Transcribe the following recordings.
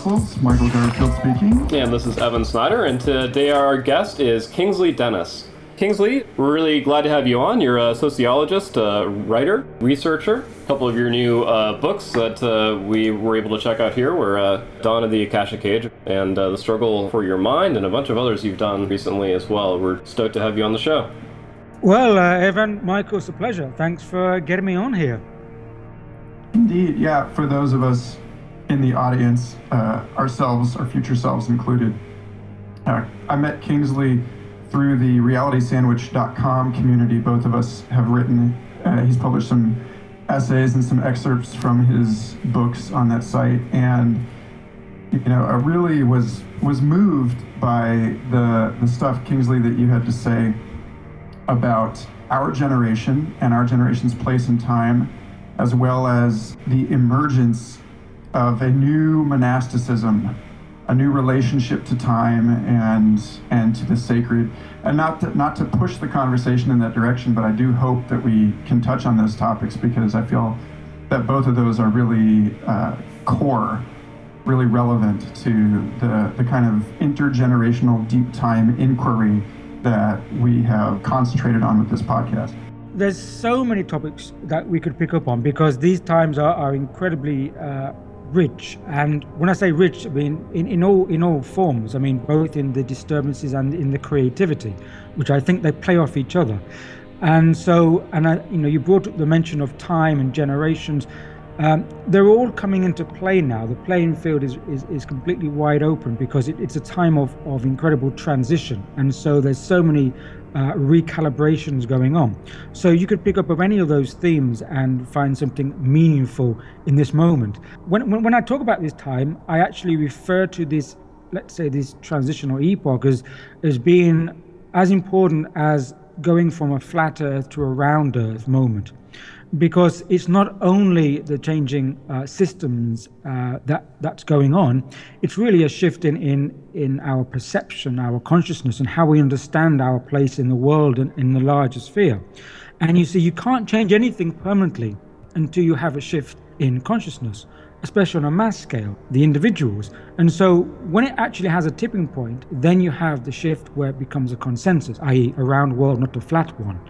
Brussels, Michael Garfield speaking. And this is Evan Snyder, and today our guest is Kingsley Dennis. Kingsley, we're really glad to have you on. You're a sociologist, writer, researcher. A couple of your new books that we were able to check out here were Dawn of the Akashic Age and The Struggle for Your Mind, and a bunch of others you've done recently as well. We're stoked to have you on the show. Well, Evan, Michael, it's a pleasure. Thanks for getting me on here. Indeed, yeah. For those of us in the audience, ourselves, our future selves included, I met Kingsley through the realitysandwich.com community. Both of us have written, he's published some essays and some excerpts from his books on that site, and I really was moved by the stuff, Kingsley, that you had to say about our generation and our generation's place in time, as well as the emergence of a new monasticism, a new relationship to time and to the sacred. And not to push the conversation in that direction, but I do hope that we can touch on those topics, because I feel that both of those are really core, really relevant to the kind of intergenerational deep time inquiry that we have concentrated on with this podcast. There's so many topics that we could pick up on, because these times are incredibly rich. And when I say rich, I mean in all forms. I mean both in the disturbances and in the creativity, which I think they play off each other. And so, you brought up the mention of time and generations. They're all coming into play now. The playing field is completely wide open, because it's a time of incredible transition. And so there's so many recalibrations going on. So you could pick up of any of those themes and find something meaningful in this moment. When I talk about this time, I actually refer to this, let's say, this transitional epoch as being as important as going from a flat earth to a round earth moment. Because it's not only the changing systems that's going on, it's really a shift in our perception, our consciousness, and how we understand our place in the world and in the larger sphere. And you see, you can't change anything permanently until you have a shift in consciousness, especially on a mass scale, the individuals. And so when it actually has a tipping point, then you have the shift where it becomes a consensus, i.e. a round world, not a flat one.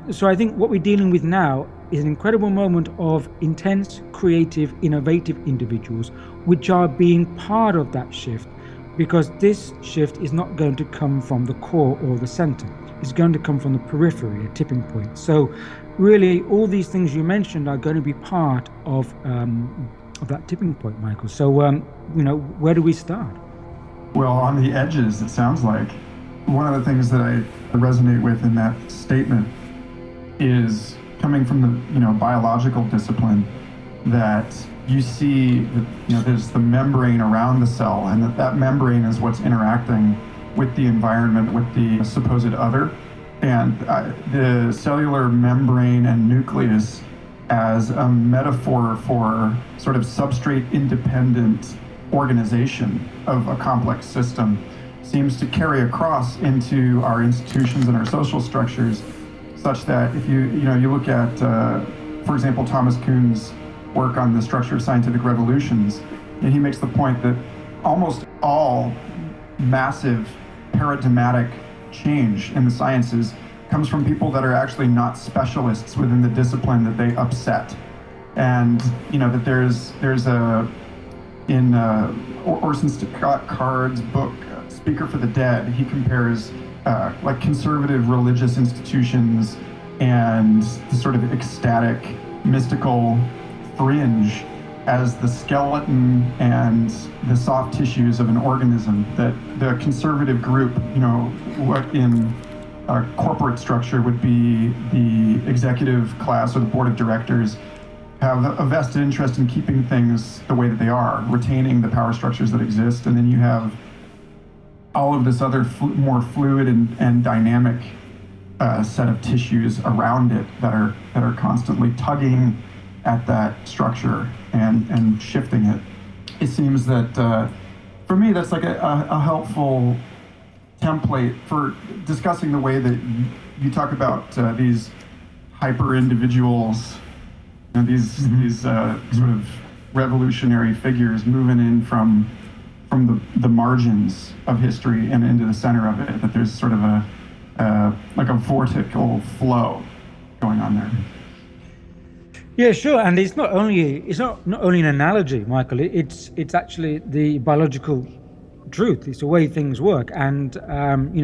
So I think what we're dealing with now is an incredible moment of intense, creative, innovative individuals, which are being part of that shift, because this shift is not going to come from the core or the center. It's going to come from the periphery, a tipping point. So really, all these things you mentioned are going to be part of that tipping point, Michael. So, where do we start? Well, on the edges, it sounds like. One of the things that I resonate with in that statement is coming from the biological discipline, that you see that there's the membrane around the cell, and that membrane is what's interacting with the environment, with the supposed other, and the cellular membrane and nucleus as a metaphor for sort of substrate independent organization of a complex system seems to carry across into our institutions and our social structures, such that if you look at, for example, Thomas Kuhn's work on the structure of scientific revolutions, and he makes the point that almost all massive paradigmatic change in the sciences comes from people that are actually not specialists within the discipline that they upset. And that there's in Orson Scott Card's book, Speaker for the Dead, he compares like conservative religious institutions and the sort of ecstatic, mystical fringe as the skeleton and the soft tissues of an organism. That the conservative group, what in a corporate structure would be the executive class or the board of directors, have a vested interest in keeping things the way that they are, retaining the power structures that exist. And then you have all of this other more fluid and dynamic set of tissues around it that are constantly tugging at that structure and shifting it. It seems that for me that's like a helpful template for discussing the way that you talk about these hyper individuals and these sort of revolutionary figures moving in from the margins of history and into the center of it, that there's sort of like a vortical flow going on there. Yeah, sure, and it's not only an analogy, Michael. It's actually the biological truth. It's the way things work, and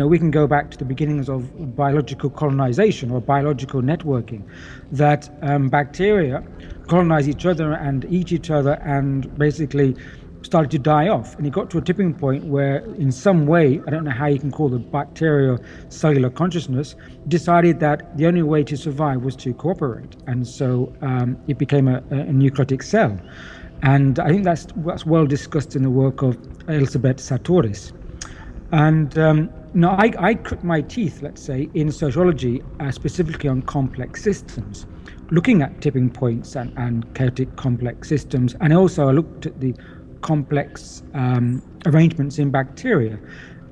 we can go back to the beginnings of biological colonization or biological networking, that bacteria colonize each other and eat each other, and basically started to die off. And it got to a tipping point where, in some way, I don't know how you can call the bacteria cellular consciousness, decided that the only way to survive was to cooperate, and so it became a nucleotic cell. And I think that's well discussed in the work of Elizabeth Sahtouris. And I cut my teeth, let's say, in sociology, specifically on complex systems, looking at tipping points and chaotic complex systems. And also I looked at the complex arrangements in bacteria.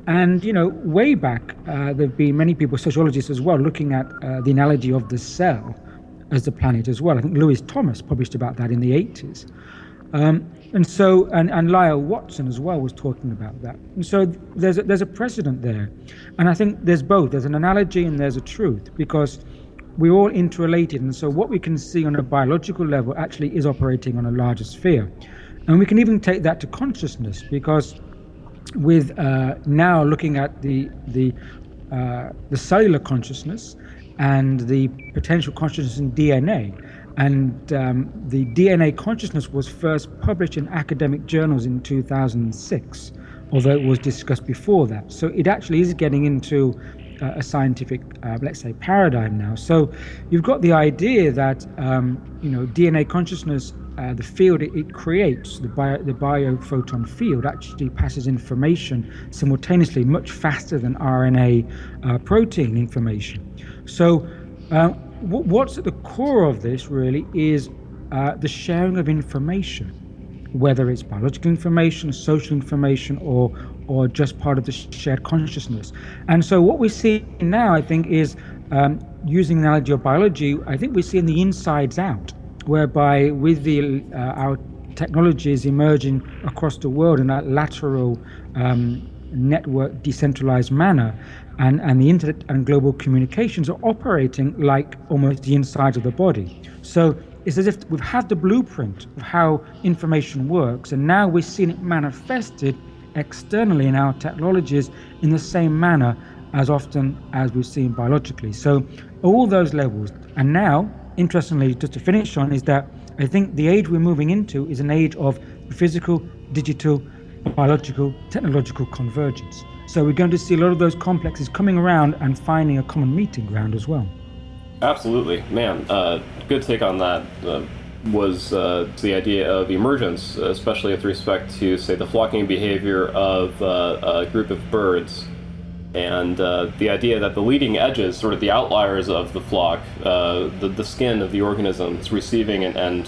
And, way back, there have been many people, sociologists as well, looking at the analogy of the cell as the planet as well. I think Lewis Thomas published about that in the 80s. And Lyle Watson as well was talking about that. And so there's a precedent there. And I think there's both. There's an analogy and there's a truth, because we're all interrelated. And so what we can see on a biological level actually is operating on a larger sphere. And we can even take that to consciousness, because with now looking at the cellular consciousness and the potential consciousness in DNA, and the DNA consciousness was first published in academic journals in 2006, although it was discussed before that. So it actually is getting into a scientific, let's say, paradigm now. So you've got the idea that DNA consciousness, the field it creates, the biophoton field, actually passes information simultaneously much faster than RNA protein information. So what's at the core of this really is the sharing of information, whether it's biological information, social information, or just part of the shared consciousness. And so what we see now, I think, is using the analogy of biology, I think we're seeing the insides out, whereby with our technologies emerging across the world in that lateral network decentralized manner, and the internet and global communications are operating like almost the insides of the body. So it's as if we've had the blueprint of how information works, and now we're seeing it manifested externally in our technologies in the same manner as often as we've seen biologically. So all those levels. And now, interestingly, just to finish on, is that I think the age we're moving into is an age of physical, digital, biological, technological convergence. So we're going to see a lot of those complexes coming around and finding a common meeting ground as well. Absolutely. Man, good take on that was the idea of emergence, especially with respect to, say, the flocking behavior of a group of birds. And the idea that the leading edges, sort of the outliers of the flock, the skin of the organism is receiving and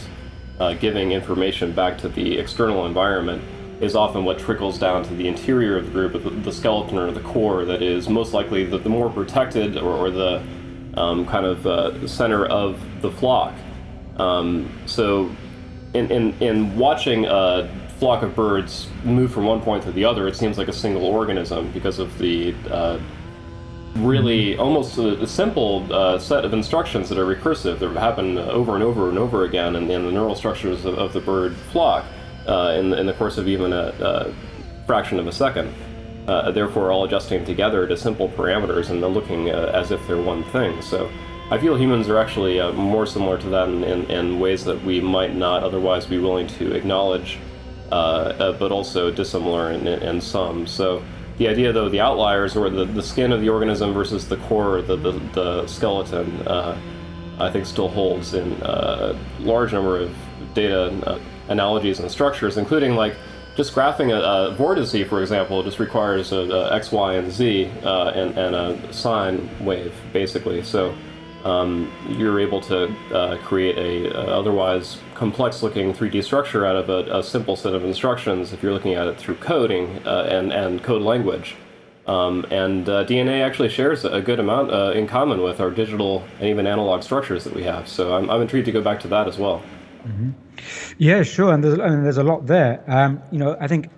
giving information back to the external environment, is often what trickles down to the interior of the group, the skeleton or the core that is most likely the more protected or the kind of center of the flock. So in watching a flock of birds move from one point to the other, it seems like a single organism because of the really almost a simple set of instructions that are recursive, that happen over and over and over again in the neural structures of the bird flock in the course of even a fraction of a second. Therefore all adjusting together to simple parameters and then looking as if they're one thing. So I feel humans are actually more similar to that in ways that we might not otherwise be willing to acknowledge, but also dissimilar in some. So the idea, though, the outliers, or the skin of the organism versus the core, the skeleton, I think still holds in a large number of data analogies and structures, including like just graphing a vortice, for example, just requires a X, Y, and Z and a sine wave, basically. So you're able to create a otherwise complex-looking 3D structure out of a simple set of instructions if you're looking at it through coding and code language. And DNA actually shares a good amount in common with our digital and even analog structures that we have. So I'm intrigued to go back to that as well. Mm-hmm. Yeah, sure, and there's a lot there. I think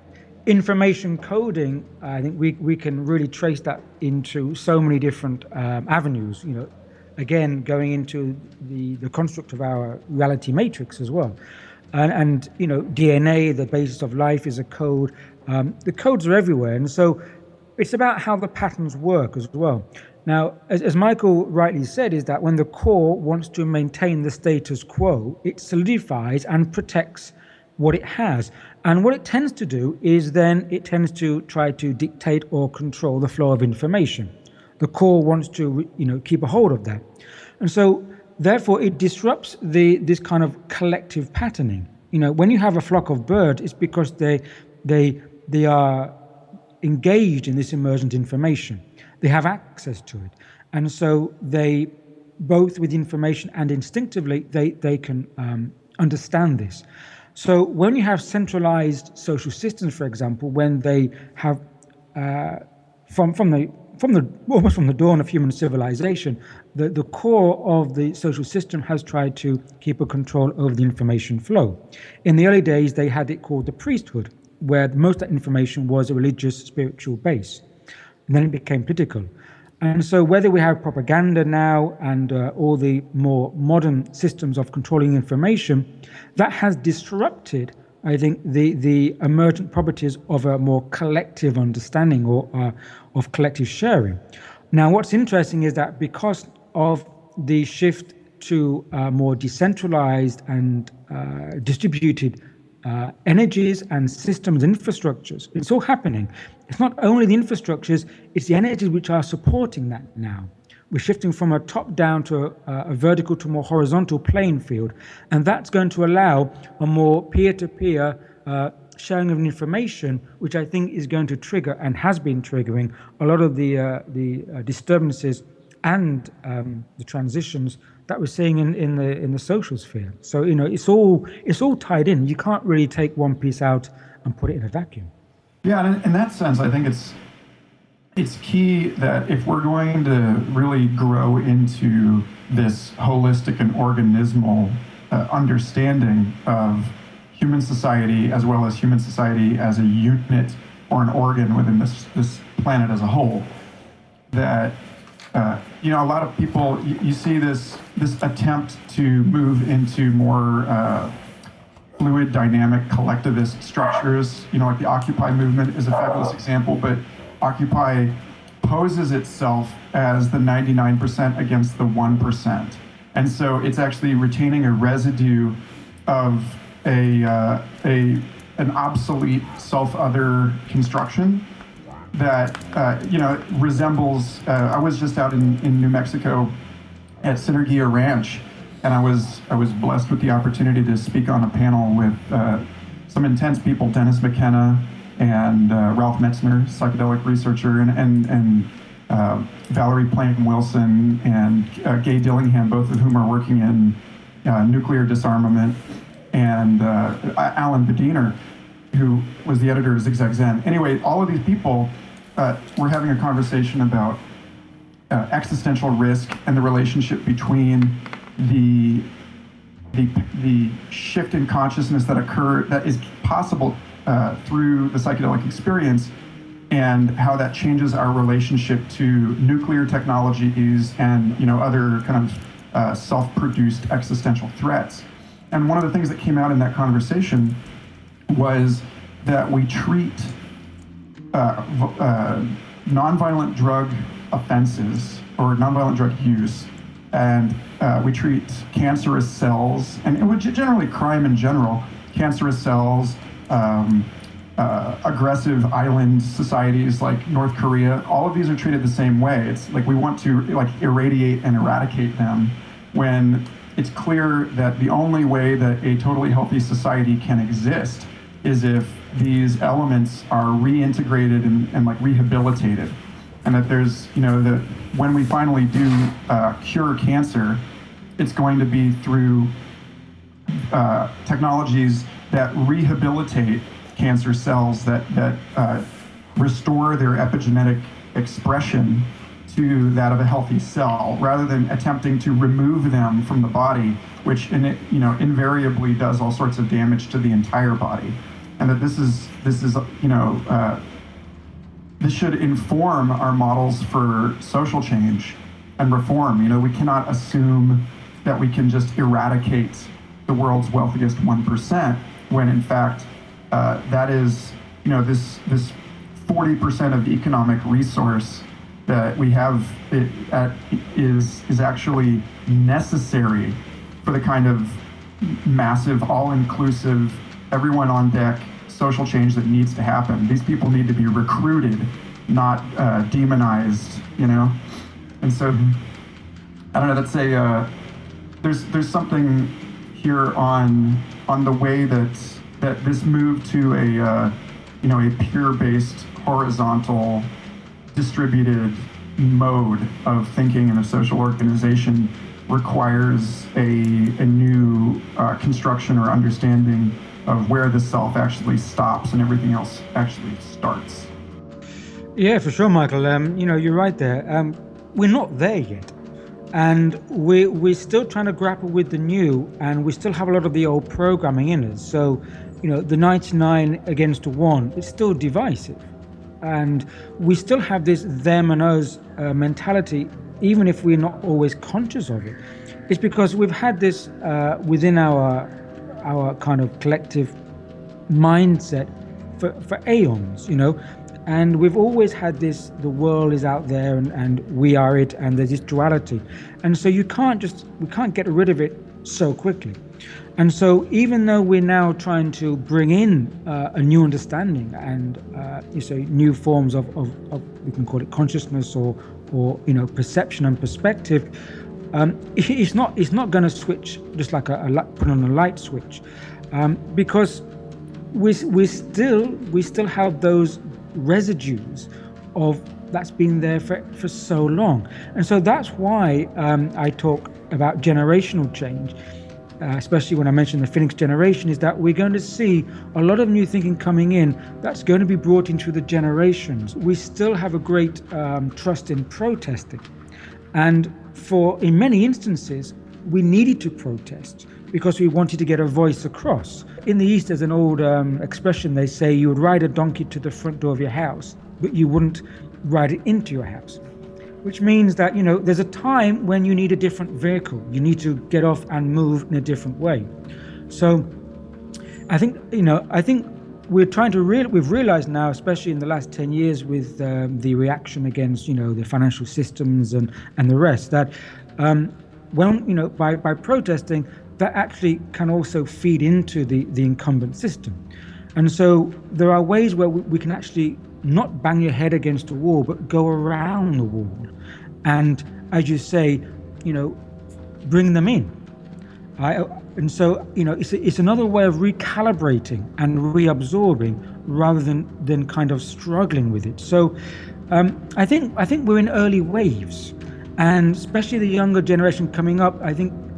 information coding. I think we can really trace that into so many different avenues. Again, going into the construct of our reality matrix as well, and DNA, the basis of life, is a code. The codes are everywhere, and so it's about how the patterns work as well. Now, as Michael rightly said, is that when the core wants to maintain the status quo, it solidifies and protects what it has. And what it tends to do is then it tends to try to dictate or control the flow of information. The core wants to, keep a hold of that. And so, therefore, it disrupts this kind of collective patterning. When you have a flock of birds, it's because they are engaged in this emergent information. They have access to it. And so they, both with information and instinctively, they can understand this. So when you have centralized social systems, for example, when they have, almost from the dawn of human civilization, the core of the social system has tried to keep a control over the information flow. In the early days, they had it called the priesthood, where most of that information was a religious, spiritual base. And then it became political. And so whether we have propaganda now and all the more modern systems of controlling information, that has disrupted, I think, the emergent properties of a more collective understanding or of collective sharing. Now, what's interesting is that because of the shift to more decentralized and distributed energies and systems, infrastructures, it's all happening. It's not only the infrastructures, it's the energies which are supporting that now. We're shifting from a top-down to a vertical to a more horizontal playing field, and that's going to allow a more peer-to-peer sharing of information, which I think is going to trigger and has been triggering a lot of the disturbances and the transitions that we're seeing in the social sphere. So it's all tied in. You can't really take one piece out and put it in a vacuum. Yeah, and in that sense, I think it's key that if we're going to really grow into this holistic and organismal understanding of human society, as well as human society as a unit or an organ within this planet as a whole, that a lot of people, you see this attempt to move into more fluid, dynamic, collectivist structures, like the Occupy movement is a fabulous example, but Occupy poses itself as the 99% against the 1%. And so it's actually retaining a residue of an obsolete self-other construction that, resembles, I was just out in New Mexico at Synergia Ranch, and I was blessed with the opportunity to speak on a panel with some intense people, Dennis McKenna and Ralph Metzner, psychedelic researcher, and Valerie Plank-Wilson and Gay Dillingham, both of whom are working in nuclear disarmament, and Alan Bediner, who was the editor of Zigzag Zen. Anyway, all of these people were having a conversation about existential risk and the relationship between the shift in consciousness that is possible through the psychedelic experience, and how that changes our relationship to nuclear technologies and other kind of self-produced existential threats. And one of the things that came out in that conversation was that we treat nonviolent drug offenses or nonviolent drug use, and we treat cancerous cells, and it would generally crime in general, cancerous cells, aggressive island societies like North Korea, all of these are treated the same way. It's like we want to irradiate and eradicate them, when it's clear that the only way that a totally healthy society can exist is if these elements are reintegrated and rehabilitated. And that there's, that when we finally do cure cancer, it's going to be through technologies that rehabilitate cancer cells, that restore their epigenetic expression to that of a healthy cell, rather than attempting to remove them from the body, which invariably does all sorts of damage to the entire body. And that this should inform our models for social change and reform. We cannot assume that we can just eradicate the world's wealthiest 1%, when in fact that is, this 40% of the economic resource that we have is actually necessary for the kind of massive, all-inclusive, everyone on deck social change that needs to happen. These people need to be recruited, not demonized, And so, I don't know. That's there's something here on the way that this move to a peer-based, horizontal, distributed mode of thinking and of social organization requires a new construction or understanding of where the self actually stops and everything else actually starts. Yeah, for sure, Michael. You're right there. We're not there yet. And we're still trying to grapple with the new, and we still have a lot of the old programming in us. So, the 99 against 1, it's still divisive. And we still have this them and us mentality, even if we're not always conscious of it. It's because we've had this within our kind of collective mindset for aeons, and we've always had this, the world is out there and we are it, and there's this duality. And so we can't get rid of it so quickly. And so even though we're now trying to bring in a new understanding and new forms of we can call it consciousness or perception and perspective, it's not going to switch just like put on a light switch, because we still have those residues of that's been there for so long. And so that's why I talk about generational change, especially when I mention the Phoenix generation, is that we're going to see a lot of new thinking coming in that's going to be brought into the generations. We still have a great trust in protesting, and in many instances we needed to protest because we wanted to get a voice across. In the East, there's an old expression. They say you would ride a donkey to the front door of your house, but you wouldn't ride it into your house, which means that, there's a time when you need a different vehicle. You need to get off and move in a different way. So I think we're trying to we've realized now, especially in the last 10 years with the reaction against, the financial systems and the rest, that by protesting, that actually can also feed into the incumbent system. And so there are ways where we can actually not bang your head against a wall, but go around the wall. And as you say, bring them in. And so, it's another way of recalibrating and reabsorbing rather than kind of struggling with it. So I think we're in early waves, and especially the younger generation coming up,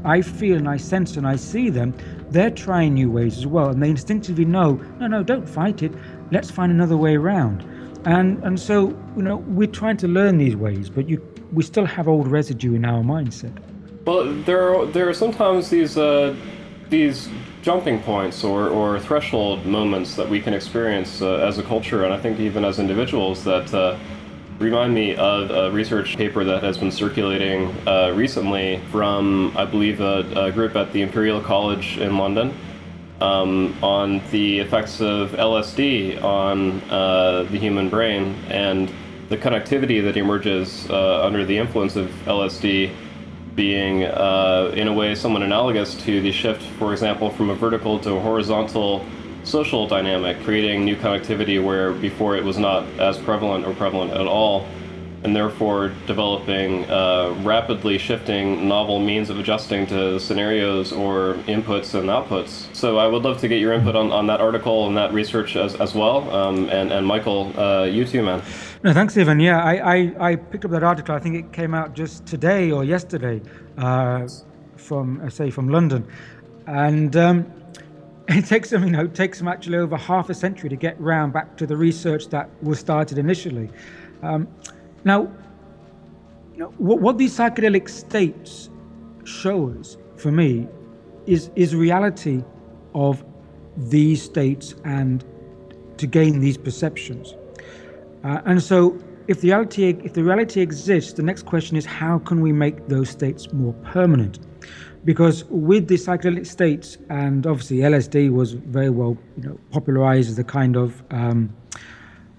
I feel and I sense and I see them, they're trying new ways as well. And they instinctively know, no, don't fight it. Let's find another way around. And so, we're trying to learn these ways, but we still have old residue in our mindset. Well, there are sometimes these jumping points or threshold moments that we can experience as a culture, and I think even as individuals, that remind me of a research paper that has been circulating recently from, I believe, a group at the Imperial College in London on the effects of LSD on the human brain and the connectivity that emerges under the influence of LSD being, in a way, somewhat analogous to the shift, for example, from a vertical to a horizontal social dynamic, creating new connectivity where before it was not as prevalent or prevalent at all, and therefore developing rapidly shifting novel means of adjusting to scenarios or inputs and outputs. So I would love to get your input on that article and that research as well. And Michael, you too, man. No, thanks, Ivan. Yeah, I picked up that article. I think it came out just today or yesterday from London. And it takes them actually over half a century to get round back to the research that was started initially. Now, what these psychedelic states show us, for me, is reality of these states and to gain these perceptions. And so if the reality exists, the next question is, how can we make those states more permanent? Because with the psychedelic states, and obviously LSD was very well popularized as the kind of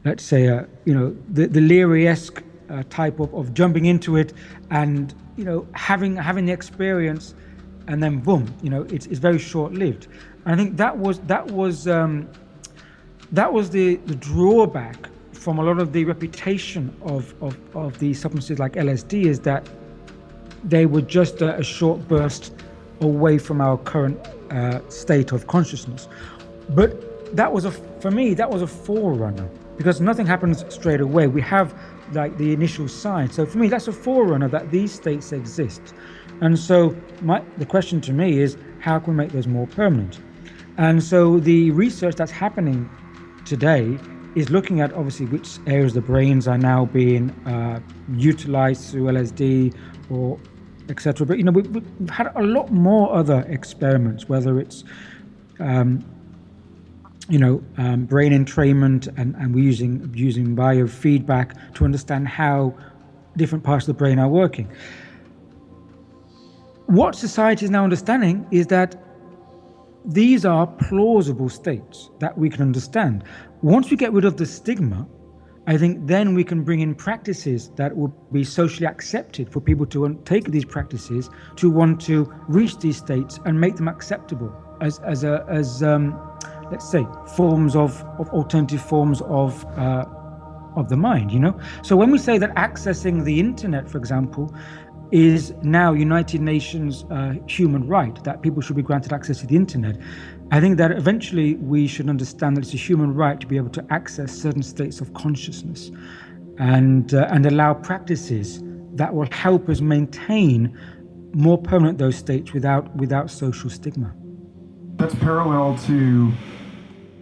let's say the Leary-esque type of jumping into it and having the experience, and then boom, it's very short-lived. And I think that was the drawback from a lot of the reputation of these substances like LSD, is that they were just a short burst away from our current state of consciousness. But for me that was a forerunner, because nothing happens straight away. We have like the initial signs. So for me, that's a forerunner that these states exist. And so the question to me is, how can we make those more permanent? And so the research that's happening today is looking at obviously which areas of the brains are now being utilized through LSD or etc. But we've had a lot more other experiments, whether it's brain entrainment, and we're using biofeedback to understand how different parts of the brain are working. What society is now understanding is that these are plausible states that we can understand. Once we get rid of the stigma, I think then we can bring in practices that will be socially accepted for people to take these practices, to want to reach these states and make them acceptable as let's say forms of alternative forms of the mind. So when we say that accessing the internet, for example, is now United Nations human right, that people should be granted access to the internet, I think that eventually we should understand that it's a human right to be able to access certain states of consciousness and allow practices that will help us maintain more permanent those states without social stigma. That's parallel to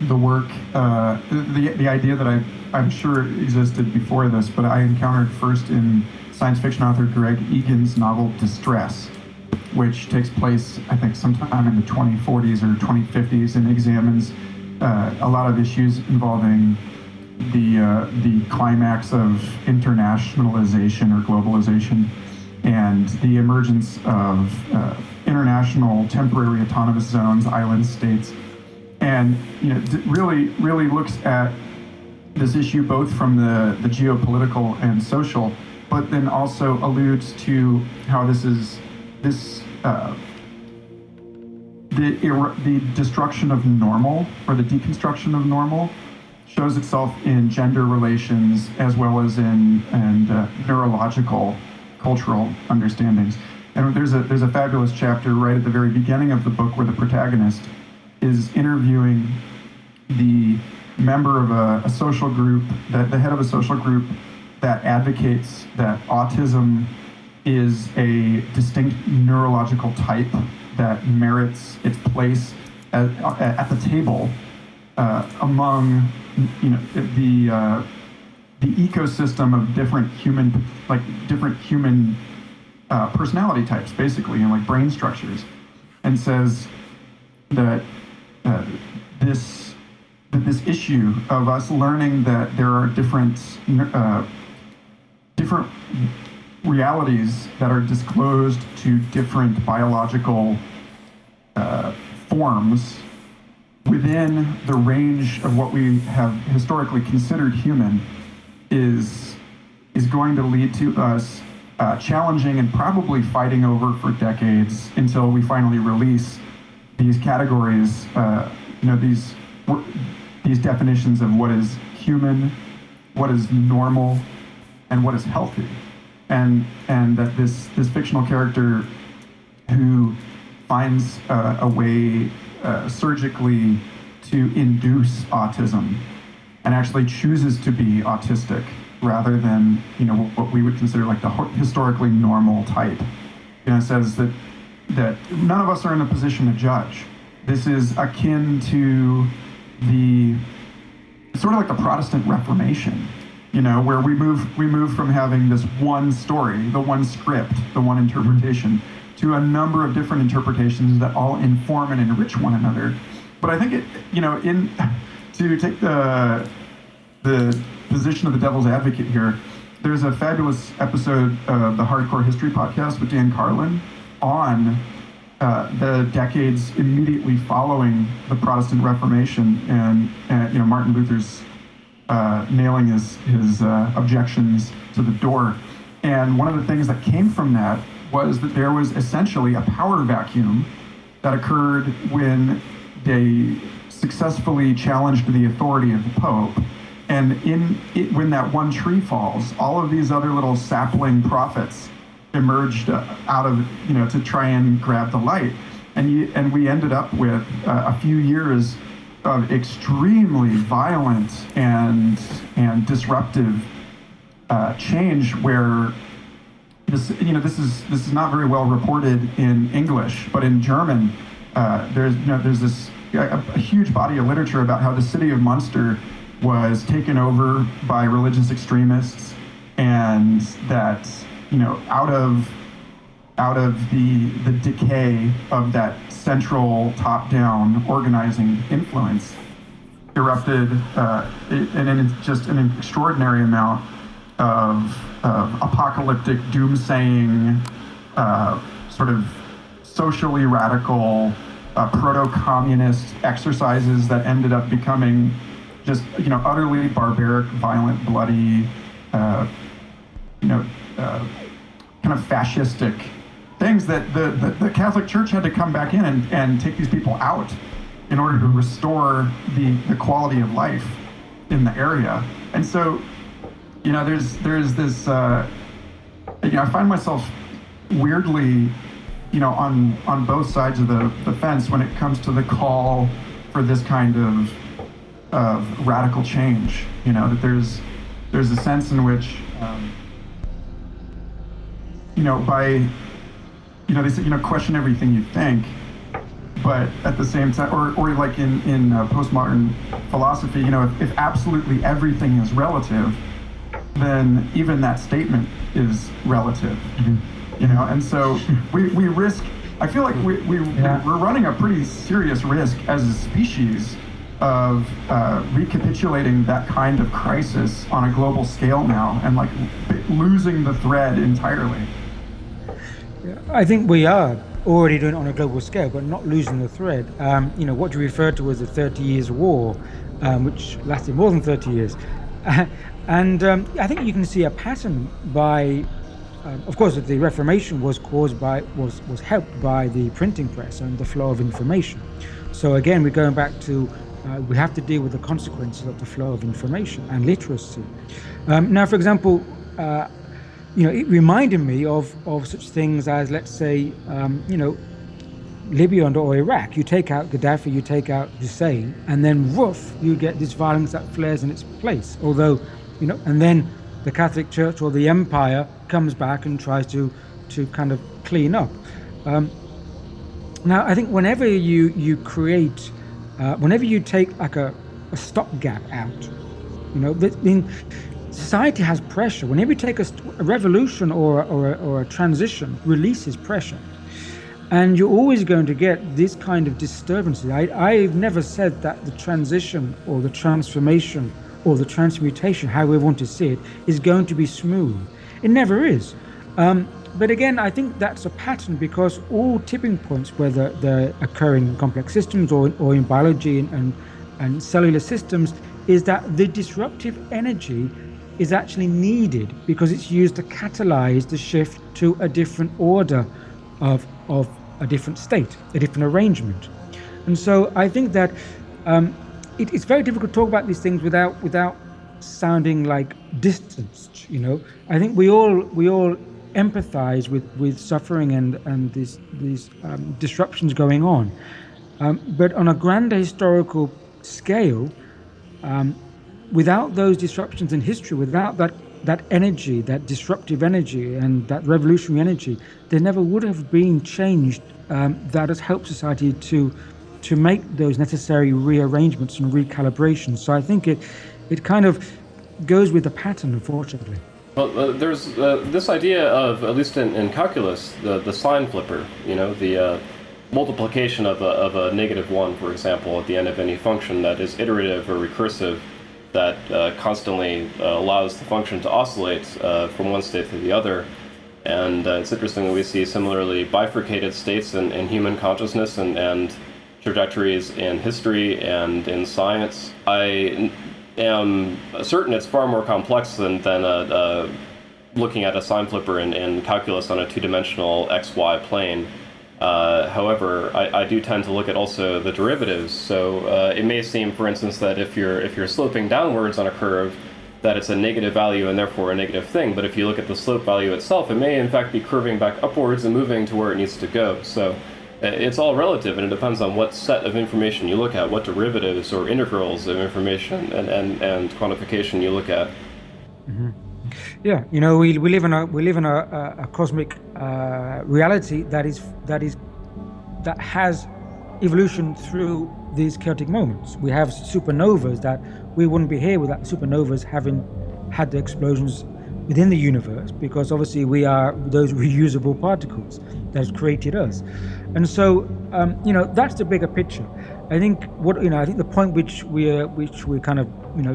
the work, the idea that I'm sure existed before this, but I encountered first in science fiction author Greg Egan's novel Distress, which takes place, I think, sometime in the 2040s or 2050s, and examines a lot of issues involving the climax of internationalization or globalization and the emergence of international temporary autonomous zones, island states, and really looks at this issue both from the geopolitical and social, but then also alludes to how the destruction of normal, or the deconstruction of normal, shows itself in gender relations as well as in neurological, cultural understandings. And there's a fabulous chapter right at the very beginning of the book where the protagonist is interviewing the member of a social group, the head of a social group that advocates that autism is a distinct neurological type that merits its place at the table among the ecosystem of different human personality types, basically, and like brain structures, and says that this issue of us learning that there are different realities that are disclosed to different biological forms within the range of what we have historically considered human is going to lead to us challenging and probably fighting over for decades until we finally release these categories, these definitions of what is human, what is normal, and what is healthy. And that this fictional character who finds a way surgically to induce autism and actually chooses to be autistic rather than what we would consider like the historically normal type, says that none of us are in a position to judge. This is akin to the sort of like the Protestant Reformation, where we move from having this one story, the one script, the one interpretation, to a number of different interpretations that all inform and enrich one another. But I think to take the position of the devil's advocate here, there's a fabulous episode of the Hardcore History podcast with Dan Carlin on the decades immediately following the Protestant Reformation and Martin Luther's nailing his objections to the door. And one of the things that came from that was that there was essentially a power vacuum that occurred when they successfully challenged the authority of the Pope. And when that one tree falls, all of these other little sapling prophets emerged out of, to try and grab the light. And we ended up with a few years of extremely violent and disruptive change, where this is not very well reported in English, but in German, there's this a huge body of literature about how the city of Munster was taken over by religious extremists, and that out of the decay of that central top-down organizing influence erupted just an extraordinary amount of apocalyptic doom-saying, sort of socially radical proto-communist exercises that ended up becoming just utterly barbaric, violent, bloody, kind of fascistic things that the Catholic Church had to come back in and take these people out in order to restore the quality of life in the area. And so, there's this, I find myself weirdly, on both sides of the fence when it comes to the call for this kind of radical change. That there's a sense in which, they say, question everything you think, but at the same time, or like in postmodern philosophy, if absolutely everything is relative, then even that statement is relative. And so we risk, I feel like we're running a pretty serious risk as a species of recapitulating that kind of crisis on a global scale now, and like losing the thread entirely. I think we are already doing it on a global scale, but not losing the thread. What you referred to as the 30 Years' War, which lasted more than 30 years. And I think you can see a pattern by, of course, the Reformation was helped by the printing press and the flow of information. So again, we're going back to, we have to deal with the consequences of the flow of information and literacy. Now, for example, it reminded me of such things as, let's say, Libya or Iraq. You take out Gaddafi, you take out Hussein, and then woof, you get this violence that flares in its place. Although, and then the Catholic Church or the Empire comes back and tries to kind of clean up. Now, I think whenever you create, whenever you take like a stopgap out, society has pressure. Whenever you take a revolution or a transition, releases pressure. And you're always going to get this kind of disturbances. I've never said that the transition or the transformation or the transmutation, however we want to see it, is going to be smooth. It never is. But again, I think that's a pattern, because all tipping points, whether they're occurring in complex systems or in biology and cellular systems, is that the disruptive energy is actually needed because it's used to catalyze the shift to a different order of a different state, a different arrangement. And so I think that it's very difficult to talk about these things without sounding like distanced. I think we all empathize with suffering and these disruptions going on, but on a grander historical scale, without those disruptions in history, without that energy, that disruptive energy and that revolutionary energy, there never would have been change that has helped society to make those necessary rearrangements and recalibrations. So I think it kind of, goes with the pattern, unfortunately. Well, there's this idea of, at least in calculus, the sign flipper, the multiplication of a negative one, for example, at the end of any function that is iterative or recursive, that constantly allows the function to oscillate from one state to the other. And it's interesting that we see similarly bifurcated states in human consciousness and trajectories in history and in science. I am certain it's far more complex than looking at a sign flipper in calculus on a two-dimensional XY plane. However, I do tend to look at also the derivatives. So it may seem, for instance, that if you're sloping downwards on a curve, that it's a negative value and therefore a negative thing. But if you look at the slope value itself, it may in fact be curving back upwards and moving to where it needs to go. So it's all relative, and it depends on what set of information you look at, what derivatives or integrals of information and quantification you look at. Mm-hmm. Yeah, we live in a cosmic reality that has evolution through these chaotic moments. We have supernovas that we wouldn't be here without supernovas having had the explosions within the universe, because obviously we are those reusable particles that has created us. And so that's the bigger picture. I think I think the point which we're kind of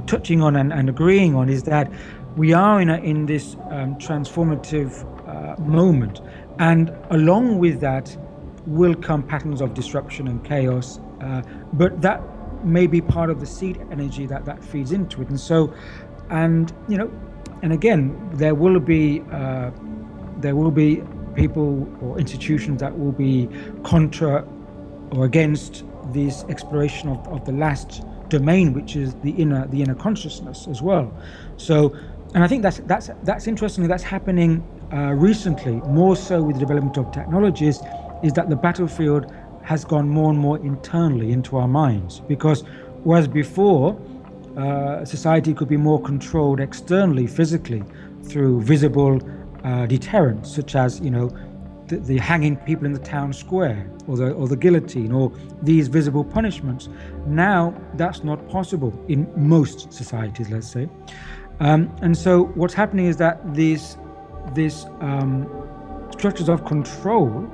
touching on and agreeing on is that we are in this transformative moment, and along with that will come patterns of disruption and chaos, but that may be part of the seed energy that feeds into it. And so, and again, there will be people or institutions that will be contra or against this exploration of the last domain, which is the inner consciousness as well. So, and I think that's interestingly that's happening recently, more so with the development of technologies, is that the battlefield has gone more and more internally into our minds, because whereas before society could be more controlled externally, physically, through visible deterrents, such as the hanging people in the town square, or the guillotine, or these visible punishments. Now that's not possible in most societies, let's say. And so what's happening is that these structures of control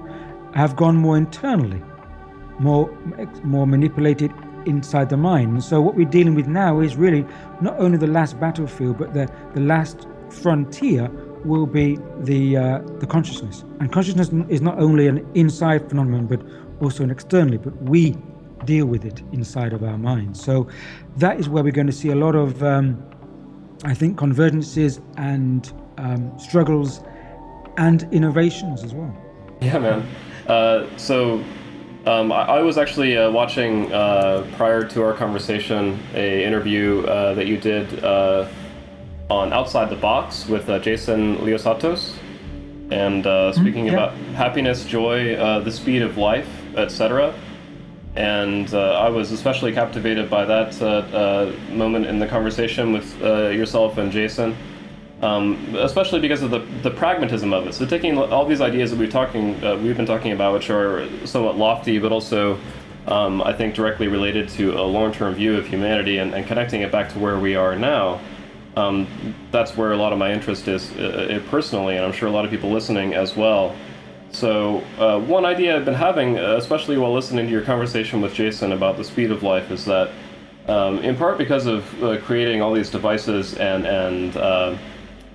have gone more internally, more manipulated inside the mind. And so what we're dealing with now is really not only the last battlefield, but the last frontier will be the consciousness. And consciousness is not only an inside phenomenon, but also an externally, but we deal with it inside of our minds. So that is where we're going to see a lot of, I think, convergences and struggles and innovations as well. Yeah, man. I was actually watching, prior to our conversation, a interview that you did on Outside the Box with Jason Liosatos, and speaking about happiness, joy, the speed of life, etc. And I was especially captivated by that moment in the conversation with yourself and Jason, especially because of the pragmatism of it. So taking all these ideas that we've been talking about, which are somewhat lofty, but also I think directly related to a long-term view of humanity, and connecting it back to where we are now. That's where a lot of my interest is personally, and I'm sure a lot of people listening as well. So one idea I've been having, especially while listening to your conversation with Jason about the speed of life, is that in part because of creating all these devices and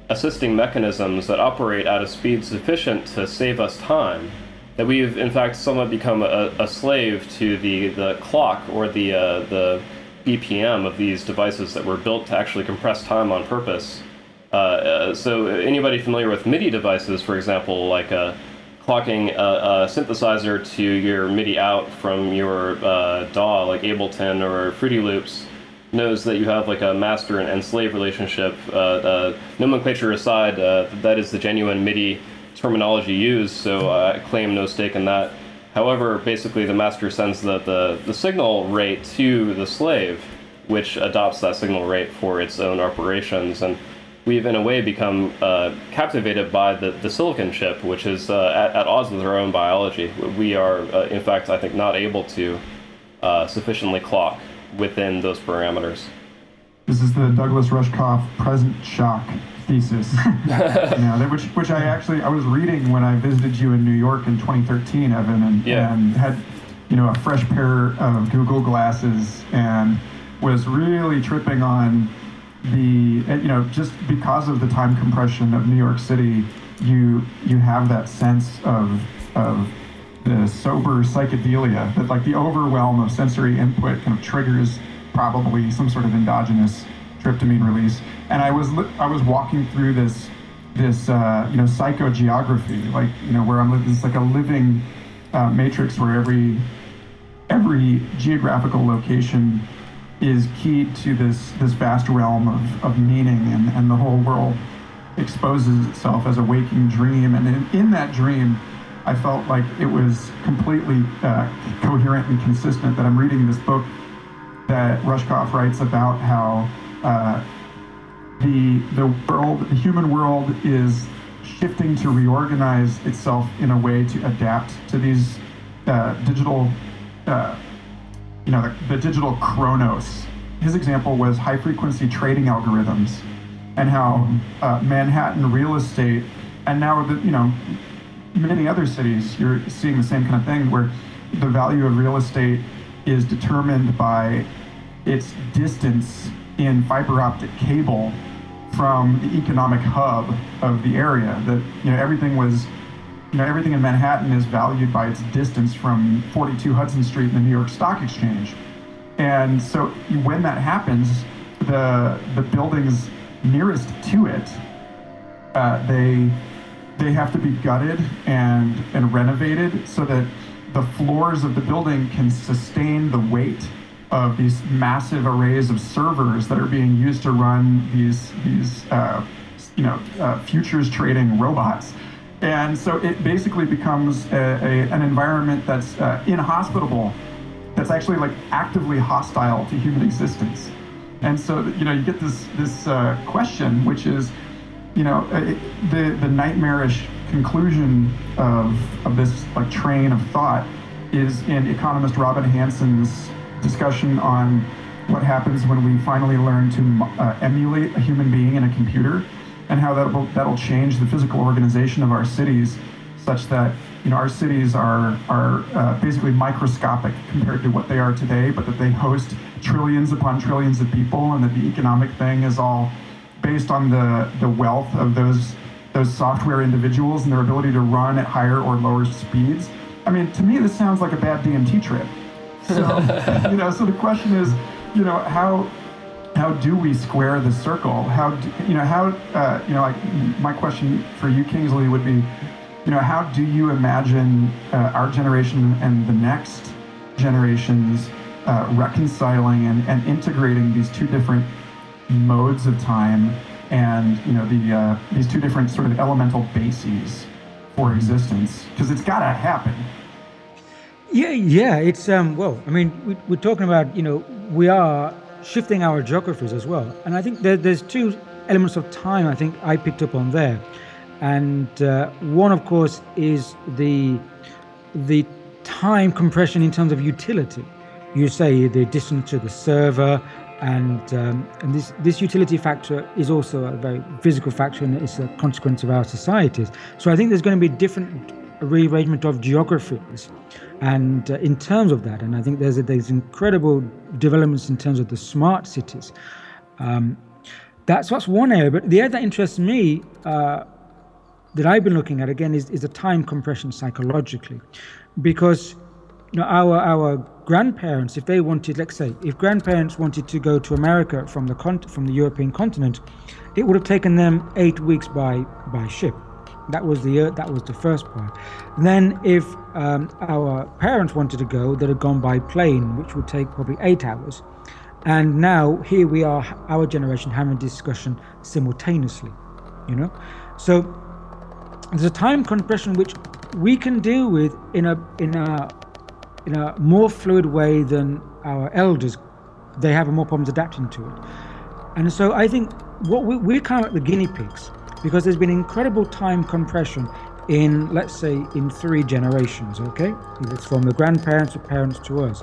assisting mechanisms that operate at a speed sufficient to save us time, that we've in fact somewhat become a slave to the clock or the BPM of these devices that were built to actually compress time on purpose. So anybody familiar with MIDI devices, for example, like clocking a synthesizer to your MIDI out from your DAW, like Ableton or Fruity Loops, knows that you have like a master and slave relationship. Nomenclature aside, that is the genuine MIDI terminology used, so I claim no stake in that. However, basically the master sends the signal rate to the slave, which adopts that signal rate for its own operations. And we've in a way become captivated by the silicon chip, which is at odds with our own biology. We are, in fact, I think, not able to sufficiently clock within those parameters. This is the Douglas Rushkoff present shock thesis, which I was reading when I visited you in New York in 2013, Evan, and had a fresh pair of Google glasses and was really tripping on the just because of the time compression of New York City, you have that sense of the sober psychedelia that like the overwhelm of sensory input kind of triggers probably some sort of endogenous tryptamine release. And I was walking through this psychogeography, like where I'm living. It's like a living matrix where every geographical location is keyed to this vast realm of meaning, and the whole world exposes itself as a waking dream. And in that dream, I felt like it was completely coherent and consistent that I'm reading this book that Rushkoff writes about how the human world is shifting to reorganize itself in a way to adapt to these digital, the digital chronos. His example was high frequency trading algorithms, and how Manhattan real estate, and now many other cities, you're seeing the same kind of thing where the value of real estate is determined by its distance in fiber optic cable from the economic hub of the area. That everything in Manhattan is valued by its distance from 42 Hudson Street and the New York Stock Exchange. And so when that happens, the buildings nearest to it, they have to be gutted and renovated so that the floors of the building can sustain the weight of these massive arrays of servers that are being used to run these futures trading robots. And so it basically becomes an environment that's inhospitable, that's actually like actively hostile to human existence. And so you get this question, which is the nightmarish conclusion of this like train of thought is in economist Robin Hanson's discussion on what happens when we finally learn to emulate a human being in a computer, and how that'll change the physical organization of our cities, such that our cities are basically microscopic compared to what they are today, but that they host trillions upon trillions of people, and that the economic thing is all based on the wealth of those software individuals and their ability to run at higher or lower speeds. I mean, to me, this sounds like a bad DMT trip. So, so the question is, how do we square the circle? Like my question for you, Kingsley, would be, how do you imagine our generation and the next generations reconciling and integrating these two different modes of time and these two different sort of elemental bases for existence? Because it's got to happen. Yeah. It's well, I mean, we're talking about we are shifting our geographies as well, and I think there's two elements of time I think I picked up on there, and one of course is the time compression in terms of utility. You say the distance to the server, and this utility factor is also a very physical factor, and it's a consequence of our societies. So I think there's going to be different rearrangement of geographies, and in terms of that, and I think there's incredible developments in terms of the smart cities. That's one area, but the other that interests me that I've been looking at again is the time compression psychologically, because our grandparents, if they wanted, let's say, if grandparents wanted to go to America from the European continent, it would have taken them 8 weeks by ship. That was the first part. Then if our parents wanted to go, they'd have gone by plane, which would take probably 8 hours. And now here we are, our generation, having a discussion simultaneously, So there's a time compression which we can deal with in a more fluid way than our elders. They have more problems adapting to it. And so I think we're kind of like the guinea pigs, because there's been incredible time compression in, let's say, in 3 generations, okay? It's from the grandparents or parents to us.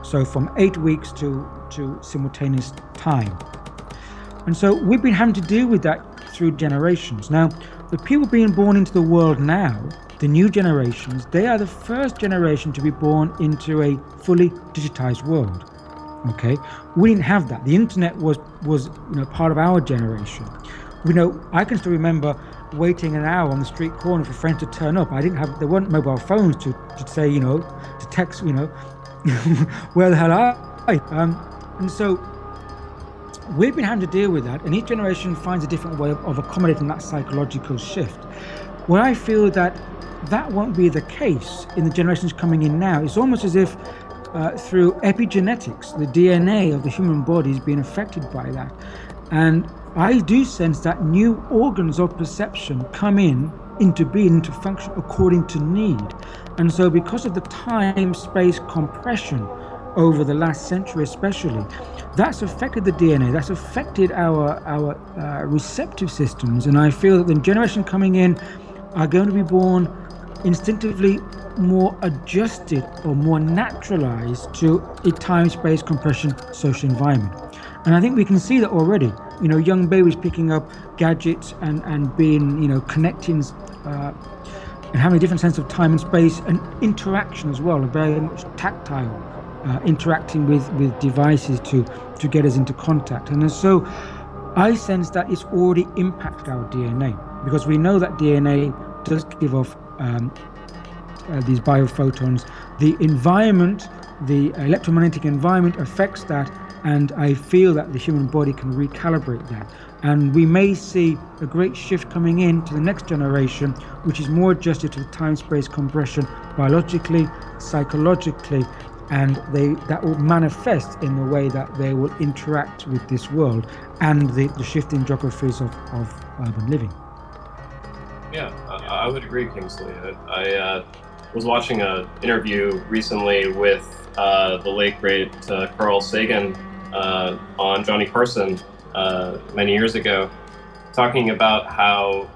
So from 8 weeks to simultaneous time. And so we've been having to deal with that through generations. Now, the people being born into the world now, the new generations, they are the first generation to be born into a fully digitized world. Okay, we didn't have that. The internet was part of our generation. I can still remember waiting an hour on the street corner for a friend to turn up. There weren't mobile phones to say, to text, where the hell are I? And so we've been having to deal with that, and each generation finds a different way of accommodating that psychological shift. Where I feel that won't be the case in the generations coming in now. It's almost as if through epigenetics, the DNA of the human body is being affected by that. And I do sense that new organs of perception come into being, into function according to need. And so because of the time-space compression over the last century especially, that's affected the DNA, that's affected our receptive systems. And I feel that the generation coming in are going to be born instinctively more adjusted or more naturalized to a time-space compression social environment. And I think we can see that already. Young babies picking up gadgets and being, connecting and having a different sense of time and space and interaction as well, very much tactile, interacting with devices to get us into contact. And so I sense that it's already impacted our DNA, because we know that DNA does give off these biophotons. The environment, the electromagnetic environment affects that, and I feel that the human body can recalibrate that. And we may see a great shift coming in to the next generation, which is more adjusted to the time-space compression biologically, psychologically, and that will manifest in the way that they will interact with this world and the shifting geographies of urban living. Yeah, I would agree, Kingsley. I was watching an interview recently with the late, great Carl Sagan on Johnny Carson many years ago, talking about how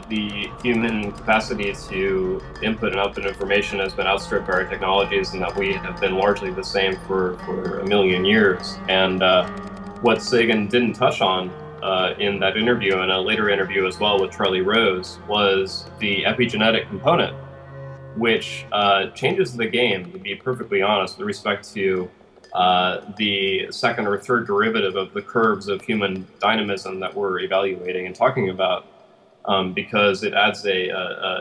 the human capacity to input and output information has been outstripped by our technologies, and that we have been largely the same for a million years. And what Sagan didn't touch on in that interview, and a later interview as well with Charlie Rose, was the epigenetic component, which changes the game, to be perfectly honest, with respect to the second or third derivative of the curves of human dynamism that we're evaluating and talking about, because it adds a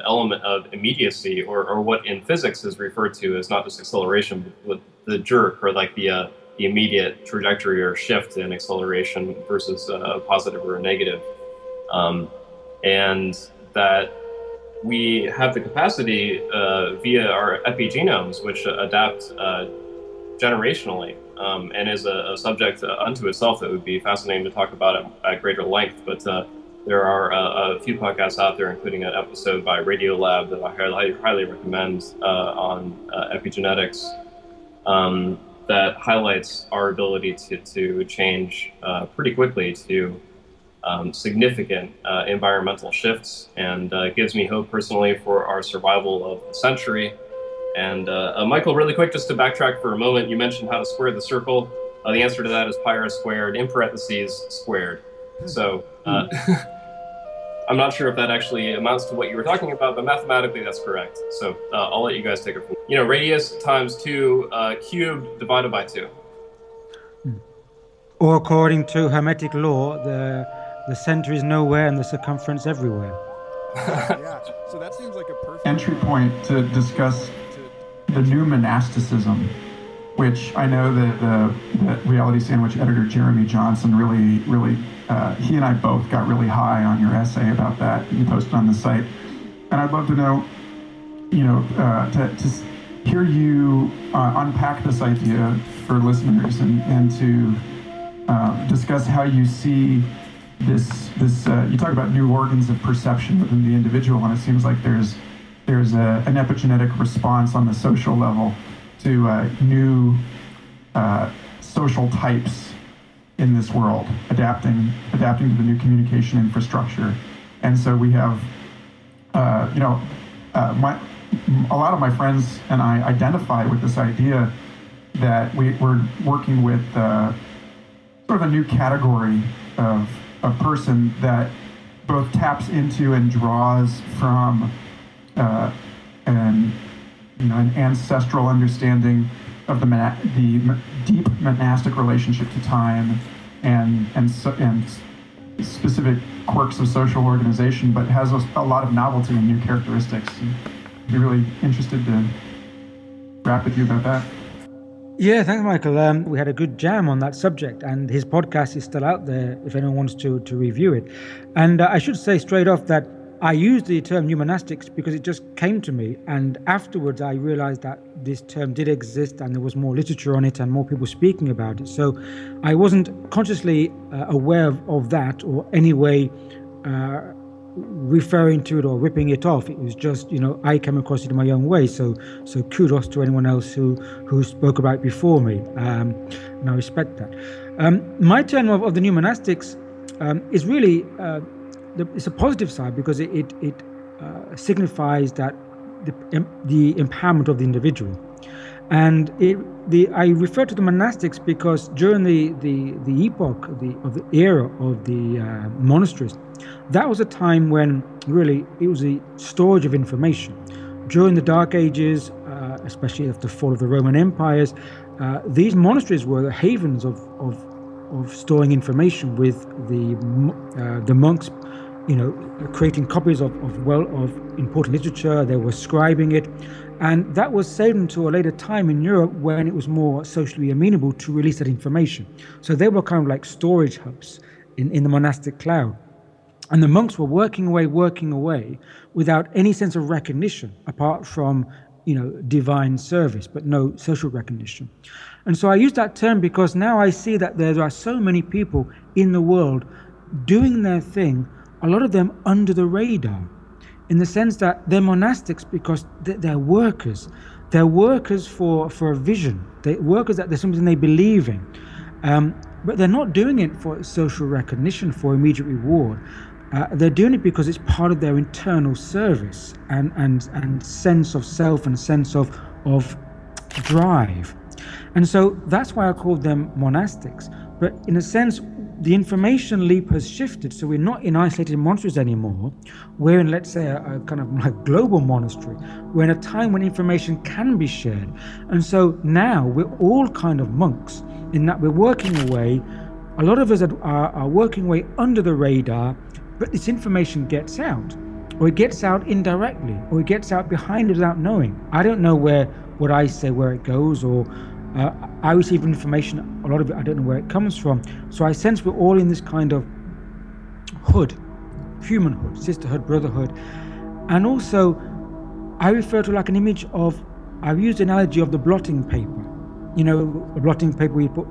element of immediacy, or what in physics is referred to as not just acceleration, but the jerk, or like the immediate trajectory or shift in acceleration versus a positive or a negative. And that we have the capacity via our epigenomes, which adapt generationally, and is a subject unto itself that would be fascinating to talk about at greater length. But there are a few podcasts out there, including an episode by Radiolab that I highly recommend on epigenetics, that highlights our ability to change pretty quickly to significant environmental shifts, and gives me hope personally for our survival of the century. And Michael, really quick, just to backtrack for a moment, you mentioned how to square the circle. The answer to that is pi r squared, in parentheses, squared. So I'm not sure if that actually amounts to what you were talking about, but mathematically that's correct. So I'll let you guys take it from radius times 2 cubed divided by 2. Or according to Hermetic law, the center is nowhere and the circumference everywhere. Yeah, so that seems like a perfect entry point to discuss the new monasticism, which I know that the Reality Sandwich editor Jeremy Johnson really he and I both got really high on your essay about that you posted on the site, and I'd love to know, to hear you unpack this idea for listeners and to discuss how you see this. You talk about new organs of perception within the individual, and it seems like there's an epigenetic response on the social level to new social types in this world, adapting to the new communication infrastructure. And so we have, a lot of my friends and I identify with this idea that we're working with sort of a new category of a person that both taps into and draws from an ancestral understanding of the deep monastic relationship to time and specific quirks of social organization, but has a lot of novelty and new characteristics. And I'd be really interested to rap with you about that. Yeah, thanks, Michael. We had a good jam on that subject, and his podcast is still out there if anyone wants to review it. And I should say straight off that I used the term new monastics because it just came to me, and afterwards I realized that this term did exist and there was more literature on it and more people speaking about it. So I wasn't consciously aware of that or any way referring to it or ripping it off. It was just, I came across it in my own way. So kudos to anyone else who spoke about it before me, and I respect that. My term of the new monastics is really it's a positive side because it signifies that the empowerment of the individual, and I refer to the monastics because during the epoch of the era of the monasteries, that was a time when really it was a storage of information. During the Dark Ages, especially after the fall of the Roman empires, these monasteries were the havens of storing information, with the monks, creating copies of important literature. They were scribing it, and that was saved until a later time in Europe when it was more socially amenable to release that information. So they were kind of like storage hubs in the monastic cloud. And the monks were working away without any sense of recognition apart from, divine service, but no social recognition. And so I use that term because now I see that there are so many people in the world doing their thing, a lot of them under the radar, in the sense that they're monastics because they're workers. They're workers for a vision. They're workers that there's something they believe in. But they're not doing it for social recognition, for immediate reward. They're doing it because it's part of their internal service and sense of self and sense of drive. And so that's why I call them monastics. But in a sense, the information leap has shifted. So we're not in isolated monasteries anymore. We're in, let's say, a kind of like global monastery. We're in a time when information can be shared. And so now we're all kind of monks in that we're working away. A lot of us are working away under the radar, but this information gets out, or it gets out indirectly, or it gets out behind us without knowing. I don't know what I say, where it goes, or I receive information, a lot of it I don't know where it comes from. So I sense we're all in this kind of hood, humanhood, sisterhood, brotherhood. And also I refer to like an image of, I've used the analogy of the blotting paper. A blotting paper where you put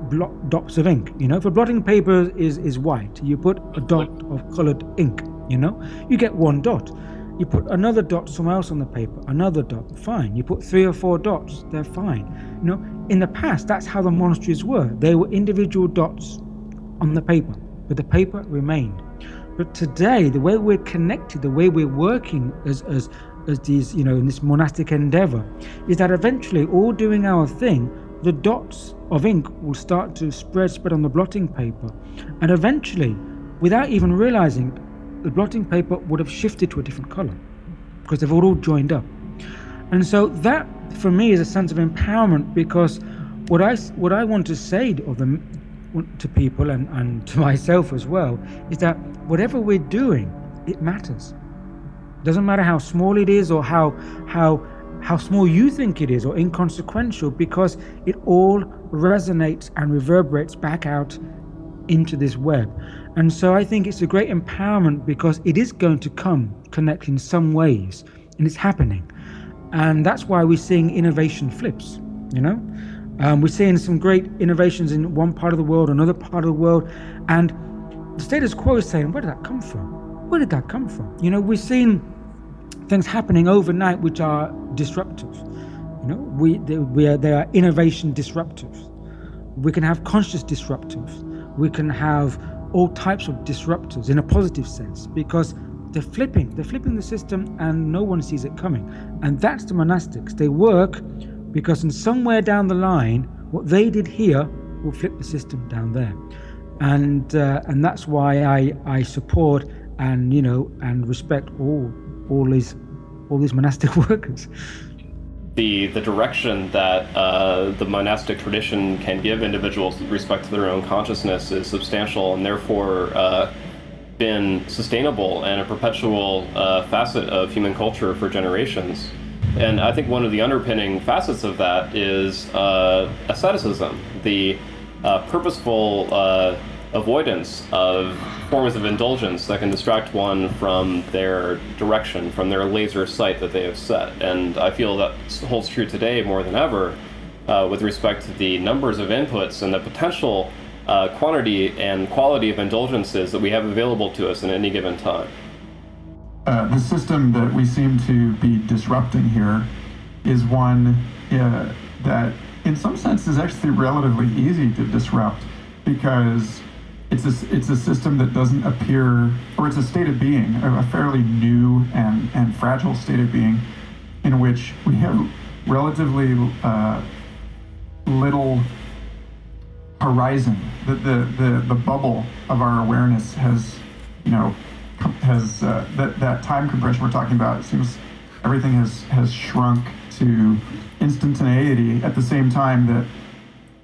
dots of ink. If a blotting paper is white, you put a dot of colored ink, you get one dot. You put another dot somewhere else on the paper, another dot, fine. You put 3 or 4 dots, they're fine. In the past, that's how the monasteries were. They were individual dots on the paper, but the paper remained. But today, the way we're connected, the way we're working as these, in this monastic endeavor, is that eventually, all doing our thing, the dots of ink will start to spread on the blotting paper. And eventually, without even realizing, the blotting paper would have shifted to a different color because they've all joined up. And so that, for me, is a sense of empowerment, because what I want to say to people and to myself as well is that whatever we're doing, it matters. Doesn't matter how small it is or how small you think it is or inconsequential, because it all resonates and reverberates back out into this web. And so I think it's a great empowerment because it is going to connect in some ways, and it's happening. And that's why we're seeing innovation flips, we're seeing some great innovations in one part of the world, another part of the world, and the status quo is saying, where did that come from? We're seeing things happening overnight which are disruptive. They are innovation disruptive. We can have conscious disruptive. We can have all types of disruptors in a positive sense, because they're flipping the system and no one sees it coming. And that's the monastics. They work because in somewhere down the line, what they did here will flip the system down there. and that's why I support and and respect all these monastic workers. The direction that the monastic tradition can give individuals with respect to their own consciousness is substantial, and therefore been sustainable and a perpetual facet of human culture for generations. And I think one of the underpinning facets of that is asceticism, the purposeful avoidance of forms of indulgence that can distract one from their direction, from their laser sight that they have set. And I feel that holds true today more than ever with respect to the numbers of inputs and the potential quantity and quality of indulgences that we have available to us in any given time. The system that we seem to be disrupting here is one that in some sense is actually relatively easy to disrupt, because it's a system that doesn't appear, or it's a state of being, a fairly new and fragile state of being, in which we have relatively little horizon. The bubble of our awareness has that time compression we're talking about. It seems everything has shrunk to instantaneity at the same time that,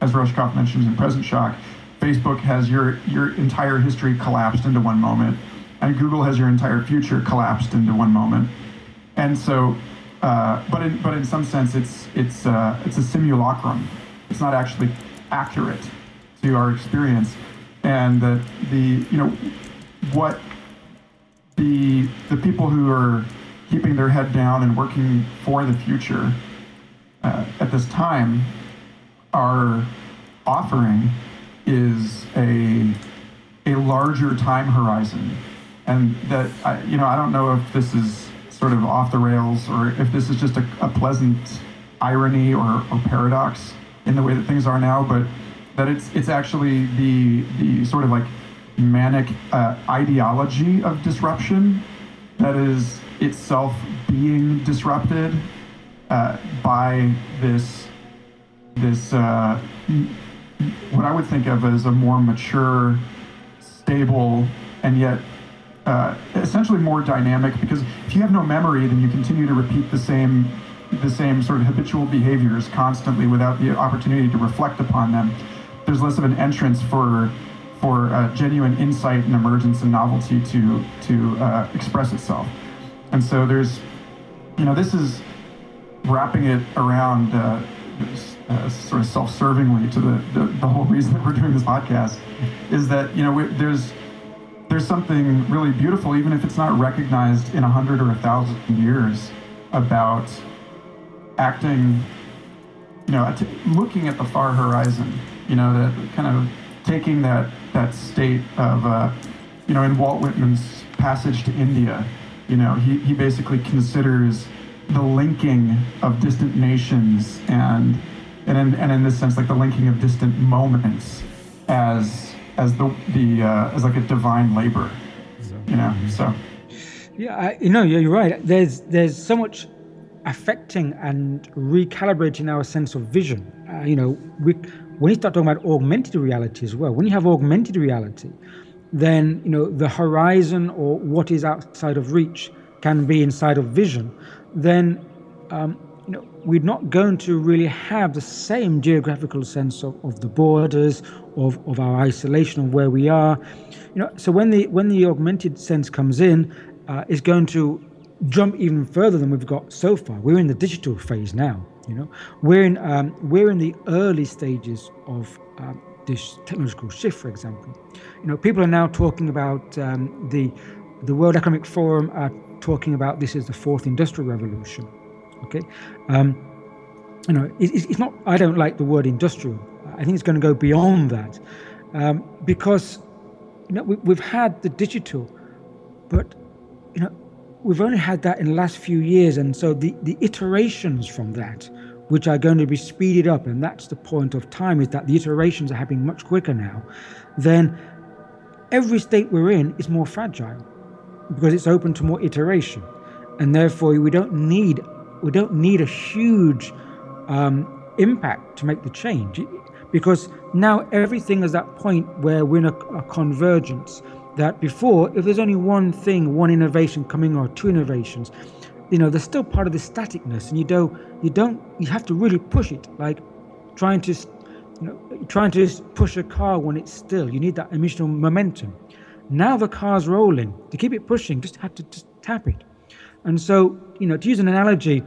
as Roshkopf mentions in Present Shock, Facebook has your entire history collapsed into one moment, and Google has your entire future collapsed into one moment. And so, but in some sense, it's a simulacrum. It's not actually accurate to our experience, and that the people who are keeping their head down and working for the future at this time are offering is a larger time horizon, and that I don't know if this is sort of off the rails or if this is just a pleasant irony or paradox in the way that things are now, but that it's actually the sort of like manic ideology of disruption that is itself being disrupted by this what I would think of as a more mature, stable, and yet essentially more dynamic, because if you have no memory, then you continue to repeat the same sort of habitual behaviors constantly without the opportunity to reflect upon them. There's less of an entrance for genuine insight and emergence and novelty to express itself. And so there's, this is wrapping it around sort of self-servingly to the whole reason that we're doing this podcast, is that there's something really beautiful, even if it's not recognized in 100 or 1,000 years, about acting, looking at the far horizon, that kind of taking that state of, in Walt Whitman's Passage to India, he basically considers the linking of distant nations and in this sense, like the linking of distant moments as like a divine labor, so. Yeah, you're right. There's so much affecting and recalibrating our sense of vision. When you start talking about augmented reality as well, when you have augmented reality, then the horizon or what is outside of reach can be inside of vision. Then we're not going to really have the same geographical sense of the borders, of our isolation, of where we are. So when the augmented sense comes in, it's going to jump even further than we've got so far. We're in the digital phase now. We're in the early stages of this technological shift. For example, people are now talking about the World Economic Forum are talking about this as the fourth industrial revolution. Okay, it's not. I don't like the word industrial. I think it's going to go beyond that, because we've had the digital, but we've only had that in the last few years, and so the iterations from that, which are going to be speeded up, and that's the point of time, is that the iterations are happening much quicker now. Then every state we're in is more fragile because it's open to more iteration, and therefore we don't need a huge impact to make the change. because now everything is that point where we're in a convergence. That before, if there's only one thing, one innovation coming or two innovations, there's still part of the staticness, and you have to really push it, like trying to push a car when it's still. You need that initial momentum. Now the car's rolling. To keep it pushing, just have to just tap it. And so, to use an analogy,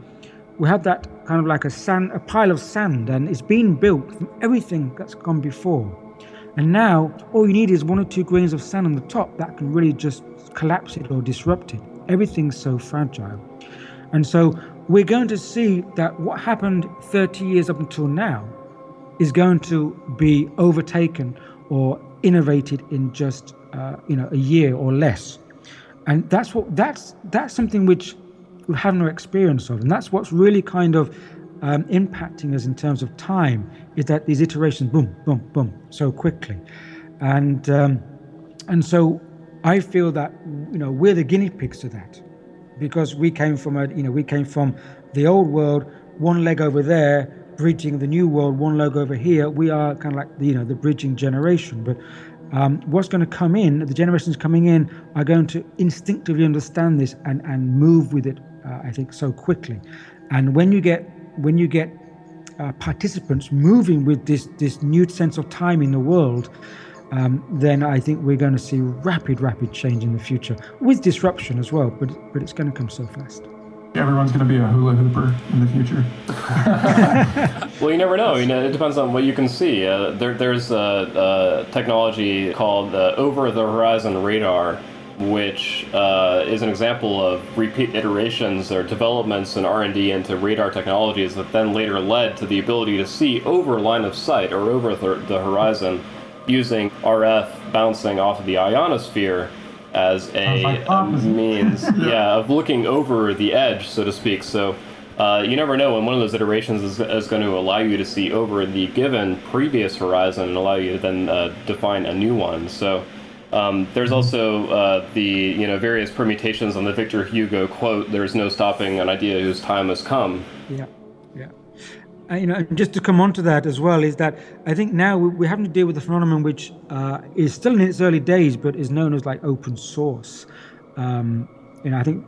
we have that kind of like a pile of sand, and it's been built from everything that's gone before. And now all you need is 1 or 2 grains of sand on the top that can really just collapse it or disrupt it. Everything's so fragile. And so we're going to see that what happened 30 years up until now is going to be overtaken or innovated in just a year or less. And that's something which we have no experience of. And that's what's really kind of impacting us in terms of time, is that these iterations, boom, boom, boom, so quickly. And so I feel that, we're the guinea pigs to that, because we came from the old world, one leg over there, bridging the new world, one leg over here. We are kind of like the bridging generation. But what's going to come in, the generations coming in are going to instinctively understand this and move with it, I think, so quickly. And when you get participants moving with this new sense of time in the world, then I think we're going to see rapid change in the future, with disruption as well, but it's going to come so fast. Everyone's going to be a hula hooper in the future. Well, you never know. It depends on what you can see. There's a technology called over-the-horizon radar, which is an example of repeat iterations or developments in R&D into radar technologies that then later led to the ability to see over line of sight or over the horizon using RF bouncing off of the ionosphere as a means of looking over the edge, so to speak. So you never know when one of those iterations is going to allow you to see over the given previous horizon and allow you to then define a new one. So there's also the various permutations on the Victor Hugo quote, "There's no stopping an idea whose time has come." Yeah. And just to come on to that as well, is that I think now we're having to deal with a phenomenon which is still in its early days, but is known as like open source. I think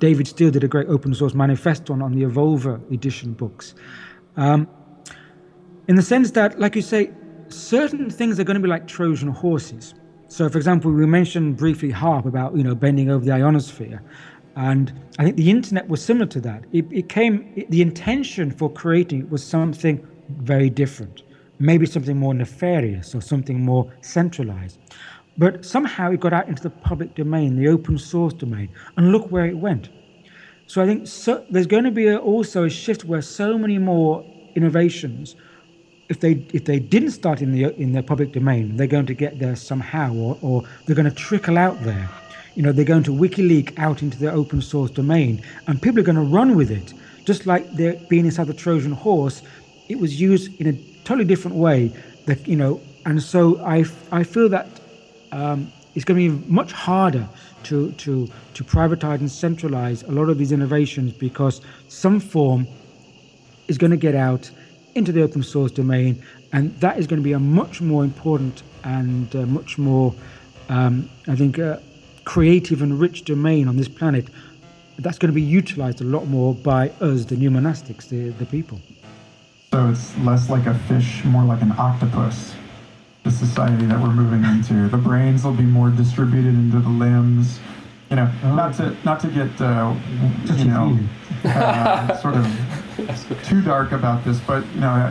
David Steele did a great open source manifesto on the Evolver edition books. In the sense that, like you say, certain things are going to be like Trojan horses. So, for example, we mentioned briefly HAARP about, bending over the ionosphere. And I think the internet was similar to that. The intention for creating it was something very different, maybe something more nefarious or something more centralized. But somehow it got out into the public domain, the open source domain, and look where it went. So I think there's going to be also a shift where so many more innovations, if they didn't start in the public domain, they're going to get there somehow, or they're going to trickle out there. They're going to WikiLeaks out into the open source domain, and people are going to run with it. Just like they're being inside the Trojan horse, it was used in a totally different way. And so I feel that it's going to be much harder to privatize and centralize a lot of these innovations, because some form is going to get out into the open source domain, and that is going to be a much more important and much more, creative and rich domain on this planet. That's going to be utilized a lot more by us, the new monastics, the people. So it's less like a fish, more like an octopus, the society that we're moving into. The brains will be more distributed into the limbs. Not to get sort of too dark about this, but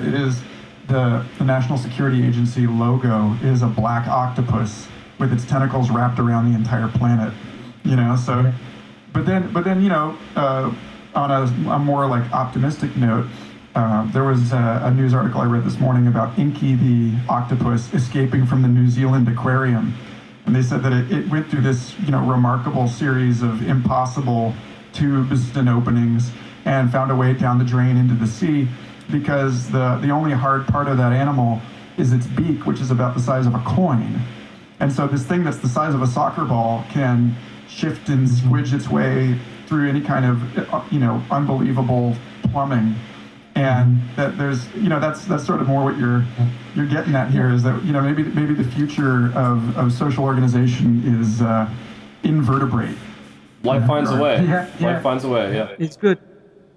it is the National Security Agency logo is a black octopus with its tentacles wrapped around the entire planet. So, but then on a more like optimistic note, there was a news article I read this morning about Inky the octopus escaping from the New Zealand aquarium. And they said that it went through this, remarkable series of impossible tubes and openings and found a way down the drain into the sea, because the only hard part of that animal is its beak, which is about the size of a coin. And so this thing that's the size of a soccer ball can shift and squidge its way through any kind of, unbelievable plumbing. And that there's, that's sort of more what you're getting at here, is that, maybe the future of social organization is invertebrate. Life finds a way. Yeah. Life finds a way. Yeah. It's good.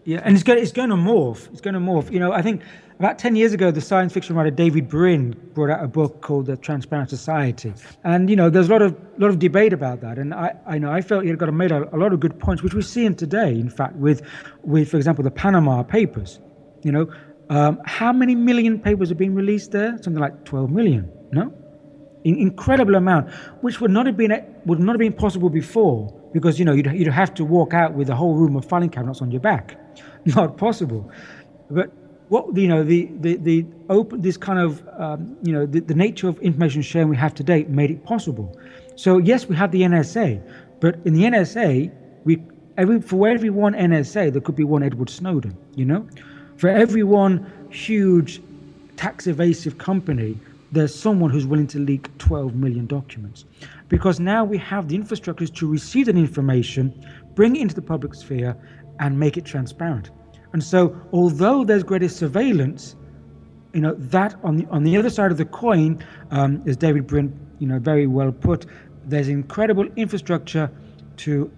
Yeah, and it's going to morph. It's going to morph. I think about 10 years ago, the science fiction writer David Brin brought out a book called The Transparent Society, and there's a lot of debate about that. And I felt he had made a lot of good points, which we're seeing today. In fact, with for example the Panama Papers. How many million papers are being released there? Something like 12 million. No, incredible amount, which would not have been possible before, because you'd have to walk out with a whole room of filing cabinets on your back. Not possible. But what the open, this kind of the nature of information sharing we have today made it possible. So yes, we have the NSA, but in the NSA, for every one NSA there could be one Edward Snowden. For every one huge tax evasive company, there's someone who's willing to leak 12 million documents. Because now we have the infrastructures to receive that information, bring it into the public sphere, and make it transparent. And so, although there's greater surveillance, that on the other side of the coin, as David Brin, very well put, there's incredible infrastructure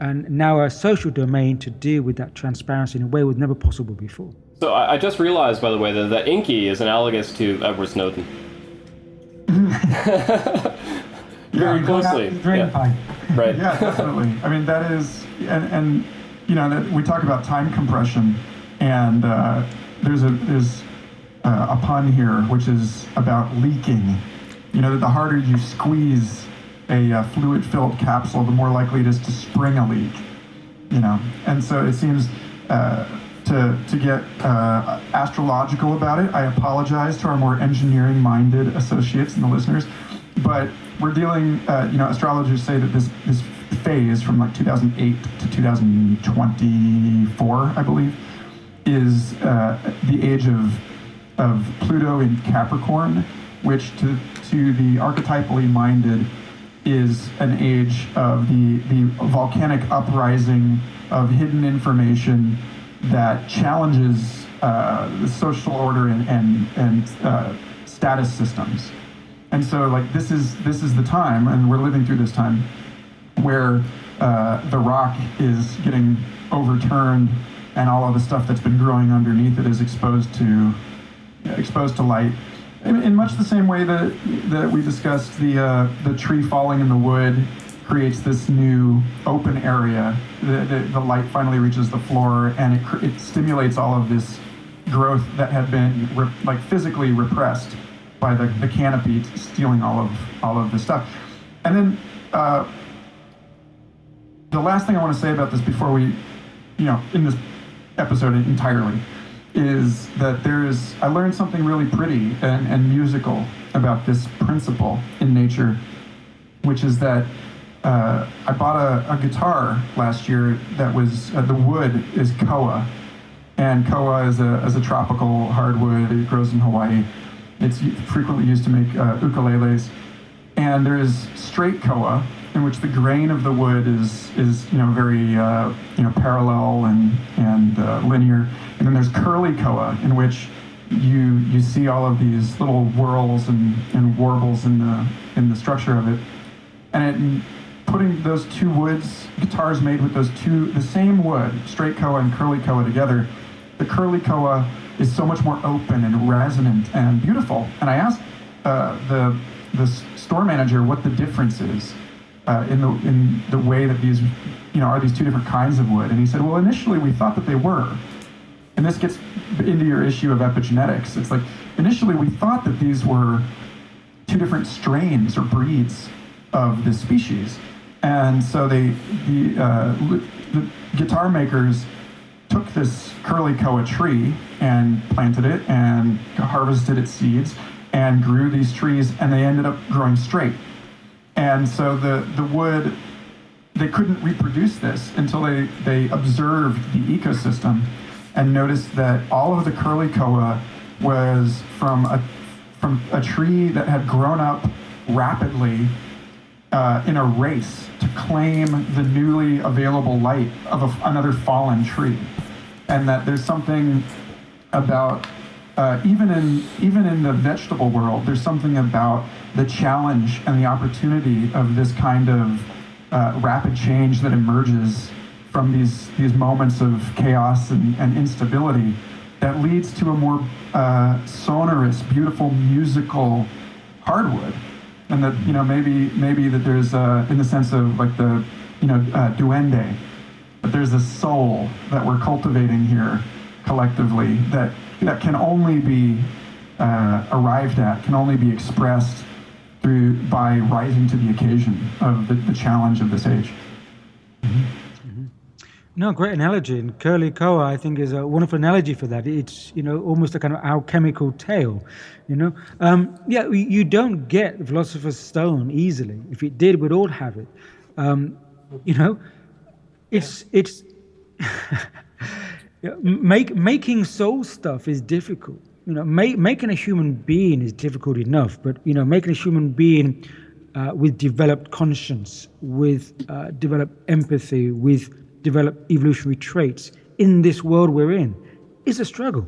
and now a social domain to deal with that transparency in a way that was never possible before. So I just realized, by the way, that Inky is analogous to Edward Snowden. Very closely. Yeah. Right. Yeah, definitely. I mean, that is, and that we talk about time compression, and there's a pun here, which is about leaking. That the harder you squeeze a fluid-filled capsule, the more likely it is to spring a leak. And so it seems. To get astrological about it, I apologize to our more engineering-minded associates and the listeners, but we're dealing, astrologers say that this phase from like 2008 to 2024, I believe, is the age of Pluto in Capricorn, which to the archetypally minded is an age of the volcanic uprising of hidden information that challenges the social order and status systems. And so, like, this is the time, and we're living through this time, where the rock is getting overturned, and all of the stuff that's been growing underneath it is exposed to light. In much the same way that we discussed the tree falling in the wood creates this new open area. The light finally reaches the floor, and it stimulates all of this growth that had been physically repressed by the canopy stealing all of the stuff. And then the last thing I want to say about this before we, in this episode entirely, is that I learned something really pretty and musical about this principle in nature, which is that I bought a guitar last year that was, the wood is koa, and koa is a tropical hardwood. It grows in Hawaii. It's frequently used to make ukuleles. And there is straight koa, in which the grain of the wood is very parallel and linear. And then there's curly koa, in which you see all of these little whirls and warbles in the structure of it. And putting those two woods, guitars made with the same wood, straight koa and curly koa together, the curly koa is so much more open and resonant and beautiful. And I asked the store manager what the difference is in the way that these, are these two different kinds of wood. And he said, well, initially we thought that they were. And this gets into your issue of epigenetics. It's like, initially we thought that these were two different strains or breeds of this species. And so the guitar makers took this curly koa tree and planted it and harvested its seeds and grew these trees, and they ended up growing straight. And so the wood, they couldn't reproduce this until they observed the ecosystem and noticed that all of the curly koa was from a tree that had grown up rapidly in a race to claim the newly available light of another fallen tree. And that there's something about even in the vegetable world, there's something about the challenge and the opportunity of this kind of rapid change that emerges from these moments of chaos and instability that leads to a more sonorous, beautiful, musical hardwood. And that, maybe that there's, in the sense of like the, duende, that there's a soul that we're cultivating here collectively that can only be arrived at, can only be expressed by rising to the occasion of the challenge of this age. No, great analogy. And curly koa, I think, is a wonderful analogy for that. It's, almost a kind of alchemical tale, you don't get the philosopher's stone easily. If it did, we'd all have it. It's making soul stuff is difficult. Making a human being is difficult enough, but, making a human being with developed conscience, with developed empathy, with develop evolutionary traits in this world we're in is a struggle.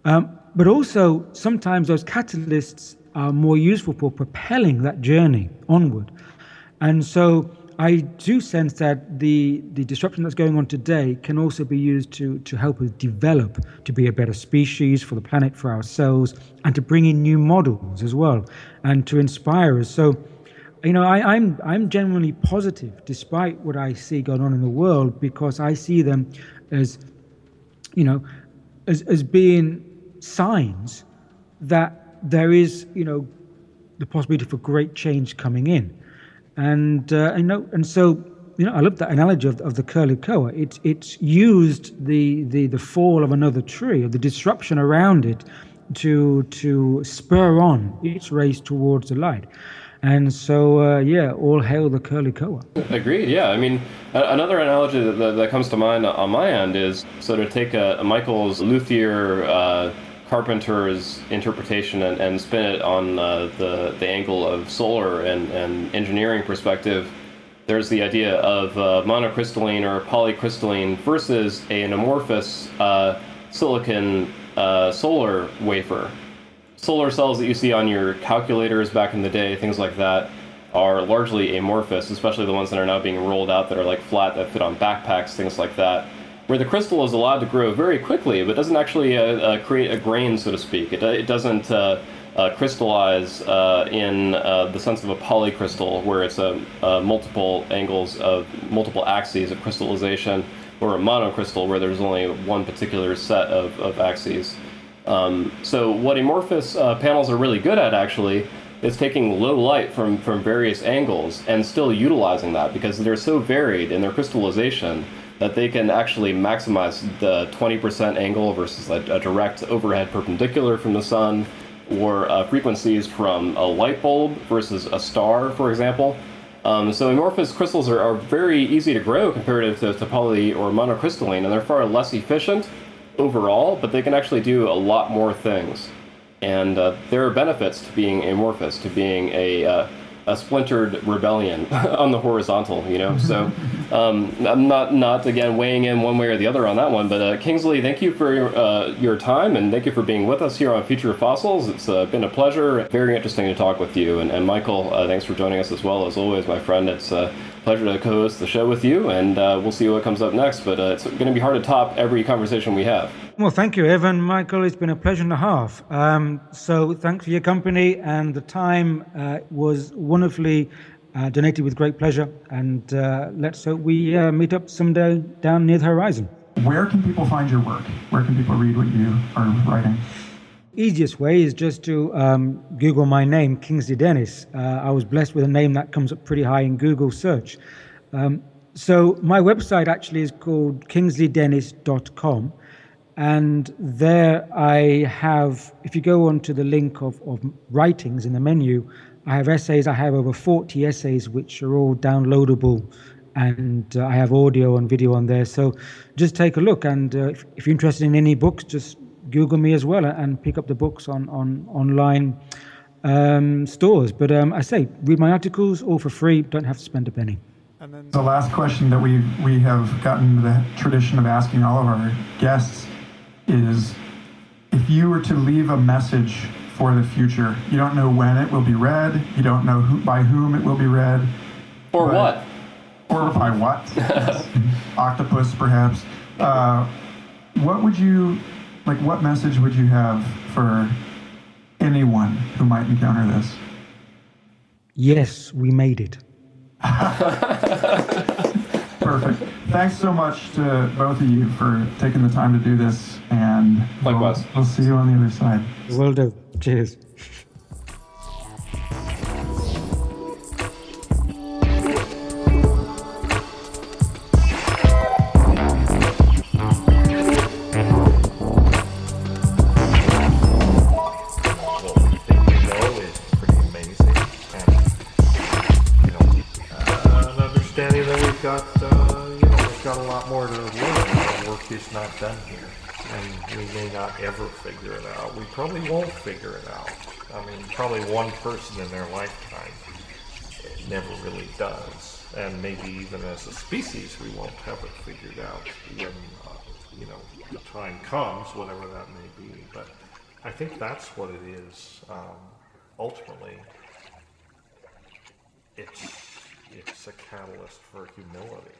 But also sometimes those catalysts are more useful for propelling that journey onward. And so I do sense that the disruption that's going on today can also be used to help us develop to be a better species for the planet, for ourselves, and to bring in new models as well, and to inspire us. So I'm genuinely positive, despite what I see going on in the world, because I see them as, as being signs that there is, the possibility for great change coming in, and so I love that analogy of the curly koa. It's used the fall of another tree, or the disruption around it, to spur on its race towards the light. And so, all hail the curly koa. Agreed, yeah. I mean, another analogy that comes to mind on my end is, so to take Michael's luthier carpenter's interpretation and spin it on the angle of solar and engineering perspective, there's the idea of monocrystalline or polycrystalline versus an amorphous silicon solar wafer. Solar cells that you see on your calculators back in the day, things like that, are largely amorphous, especially the ones that are now being rolled out that are like flat, that fit on backpacks, things like that, where the crystal is allowed to grow very quickly, but doesn't actually create a grain, so to speak. It doesn't crystallize in the sense of a polycrystal, where it's multiple angles of multiple axes of crystallization, or a monocrystal, where there's only one particular set of axes. So what amorphous panels are really good at, actually, is taking low light from various angles and still utilizing that, because they're so varied in their crystallization that they can actually maximize the 20% angle versus a direct overhead perpendicular from the sun, or frequencies from a light bulb versus a star, for example. So amorphous crystals are very easy to grow compared to poly or monocrystalline, and they're far less efficient overall, but they can actually do a lot more things. And there are benefits to being amorphous, to being a splintered rebellion on the horizontal, So I'm not again weighing in one way or the other on that one, but Kingsley, thank you for your time, and thank you for being with us here on Future Fossils. It's been a pleasure, very interesting to talk with you. And Michael, thanks for joining us as well, as always, my friend. It's a pleasure to co-host the show with you, and we'll see what comes up next, but it's going to be hard to top every conversation we have. Well, thank you, Evan. Michael, it's been a pleasure and a half. So thanks for your company, and the time was wonderfully donated with great pleasure. And let's hope we meet up someday down near the horizon. Where can people find your work? Where can people read what you are writing? Easiest way is just to Google my name, Kingsley Dennis. I was blessed with a name that comes up pretty high in Google search. So my website actually is called kingsleydennis.com. And there I have, if you go onto the link of writings in the menu, I have essays. I have over 40 essays, which are all downloadable. And I have audio and video on there. So just take a look. And if you're interested in any books, just Google me as well and pick up the books on online stores. But I say, read my articles, all for free. Don't have to spend a penny. And then the last question that we have gotten the tradition of asking all of our guests is, if you were to leave a message for the future, you don't know when it will be read, you don't know by whom it will be read. Or what? Or by what? Yes. Octopus, perhaps. What would you, what message would you have for anyone who might encounter this? Yes, we made it. Perfect. Thanks so much to both of you for taking the time to do this, and Likewise. We'll see you on the other side. Will do. Cheers. Not done here, and we may not ever figure it out. We probably won't figure it out. I mean, probably one person in their lifetime never really does, and maybe even as a species we won't have it figured out when the time comes, whatever that may be. But I think that's what it is. Ultimately, it's a catalyst for humility.